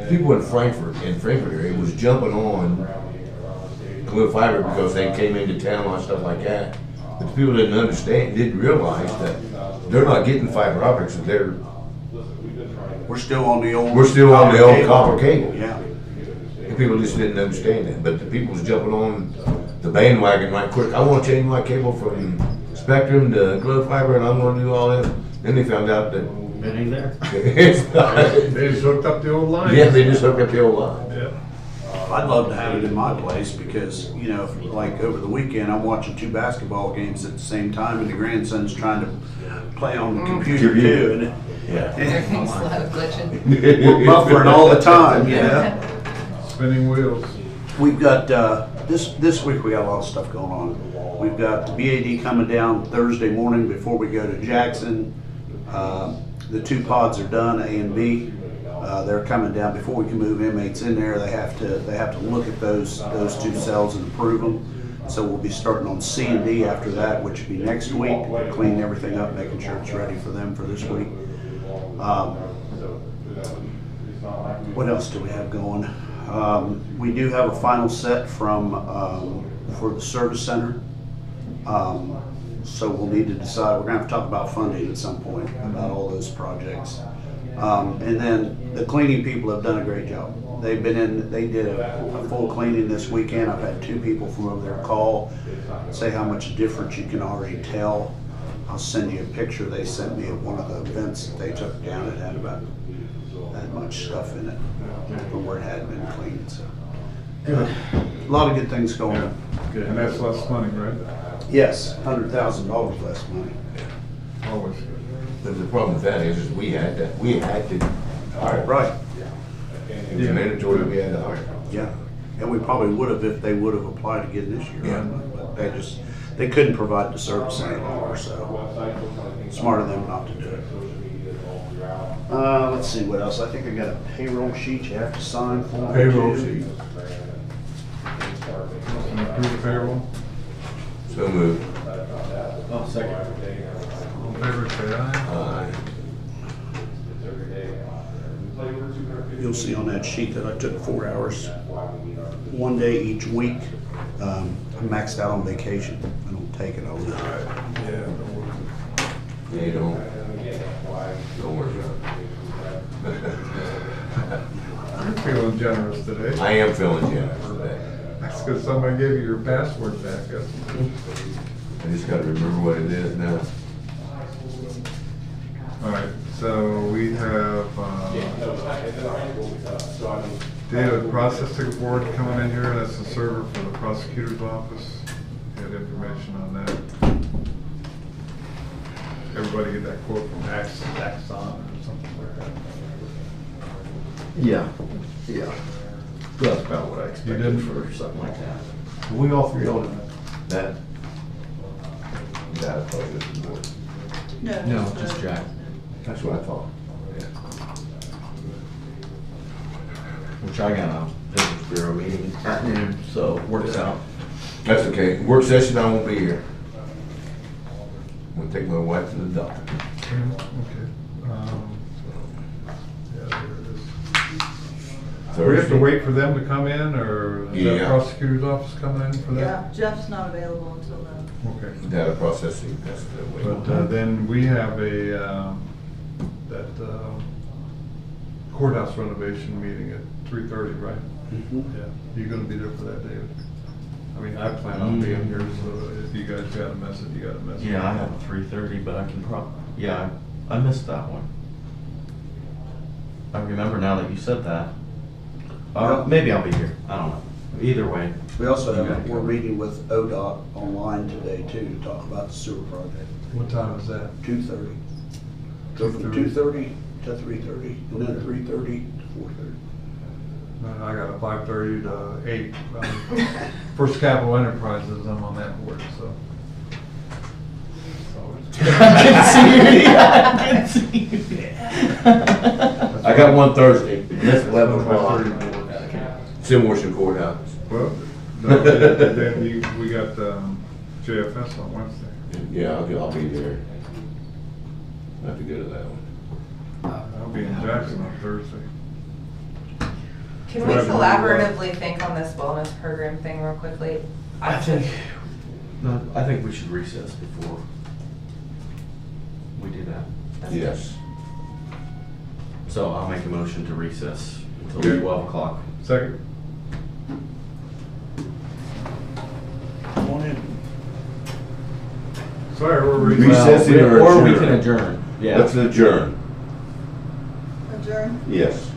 people in Frankfurt area was jumping on glue fiber because they came into town and stuff like that. But the people didn't understand, didn't realize that they're not getting fiber optics, We're still on the old. we're still on the old copper cable. Yeah. And people just didn't understand that, but the people was jumping on the bandwagon right quick. I want to change my cable from Spectrum to glow fiber and I'm going to do all this. Then they found out that It ain't there. it's not. They just hooked up the old line. Yeah, they just hooked up the old line. Yeah. I'd love to have it in my place because, you know, like over the weekend, I'm watching 2 basketball games at the same time and the grandson's trying to play on the computer too. And Yeah. Everything's slow glitching. we're buffering all the time, you know? Spinning wheels. We've got, this week we got a lot of stuff going on. We've got the BAD coming down Thursday morning before we go to Jackson. The 2 pods are done, A and B. They're coming down, before we can move inmates in there, they have to look at those two cells and approve them. So we'll be starting on C and D after that, which will be next week, cleaning everything up, making sure it's ready for them for this week. What else do we have going? We do have a final set for the service center. So we'll need to decide, we're gonna have to talk about funding at some point, about all those projects. And then the cleaning people have done a great job. They've been in, they did a full cleaning this weekend. I've had 2 people from over there call, say how much difference you can already tell. I'll send you a picture they sent me of one of the events that they took down. It had about that much stuff in it from where it hadn't been cleaned, so. A lot of good things going on. Good. And that's less money, right? Yes, $100,000 less money. Always good. But the problem with that is we had to hire. Right, It was mandatory that we had to hire. yeah. And we probably would have if they would have applied again this year. Yeah. But they couldn't provide the service any longer, so smart of them not to do it. Let's see what else. I think I got a payroll sheet you have to sign for. Payroll sheet. And approve payroll. So moved. Oh, second. All in favor, say aye. You'll see on that sheet that I took 4 hours, 1 day each week. I'm maxed out on vacation. I don't take it all the time. Yeah. Yeah, you don't worry about I'm feeling generous today. it. I am feeling generous today. That's because somebody gave you your password back. I just gotta remember what it is now. All right, so we have data processing board coming in here. That's the server for the prosecutor's office. Get information on that. Everybody get that quote from Axon or something like that. Yeah. That's about what I You expected didn't? for something like that. We all three on that. Data processing board. No, just Jack. That's what I thought. Yeah. Which I got a business bureau meeting at noon, so it works out. That's okay. Work session, I won't be here. I'm gonna take my wife to the doctor. Okay. Yeah, there it is. We have to Thursday. wait for them to come in, or is that Yeah. prosecutor's office coming in for that? Yeah, Jeff's not available until then. Okay. Data processing, that's the way. But then we have that courthouse renovation meeting at 3:30, right? Mhm. Yeah. You gonna be there for that, David? I mean, I plan on being here, so if you guys got a message, you got a message. Yeah, I have a 3:30, but I can I missed that one. I remember now that you said that. Yeah. Maybe I'll be here. I don't know. Either way. We also You gotta have, we're come. meeting with ODOT online today too, to talk about the sewer project. What time is that? 2:30. Go from 2:30 to 3:30, and then 3:30 to 4:30. I got a 5:30 to 8. First Capital Enterprises, I'm on that board, so. I didn't see you. I got one Thursday, that's 11 o'clock. 5:30 board. Sim Washington Courthouse. Well, no, then we got JFS on Wednesday. Yeah, I'll be there. I have to go to that one. I'll be in Jackson on Thursday. Can we Right. collaboratively think on this wellness program thing real quickly? I think we should recess before we do that. Yes. So I'll make a motion to recess until Okay. 12 o'clock. Second? Come on in. Sorry, we're Recess recessing. or Or we adjourn? can adjourn. Yeah. Let's adjourn. Adjourn? Yes.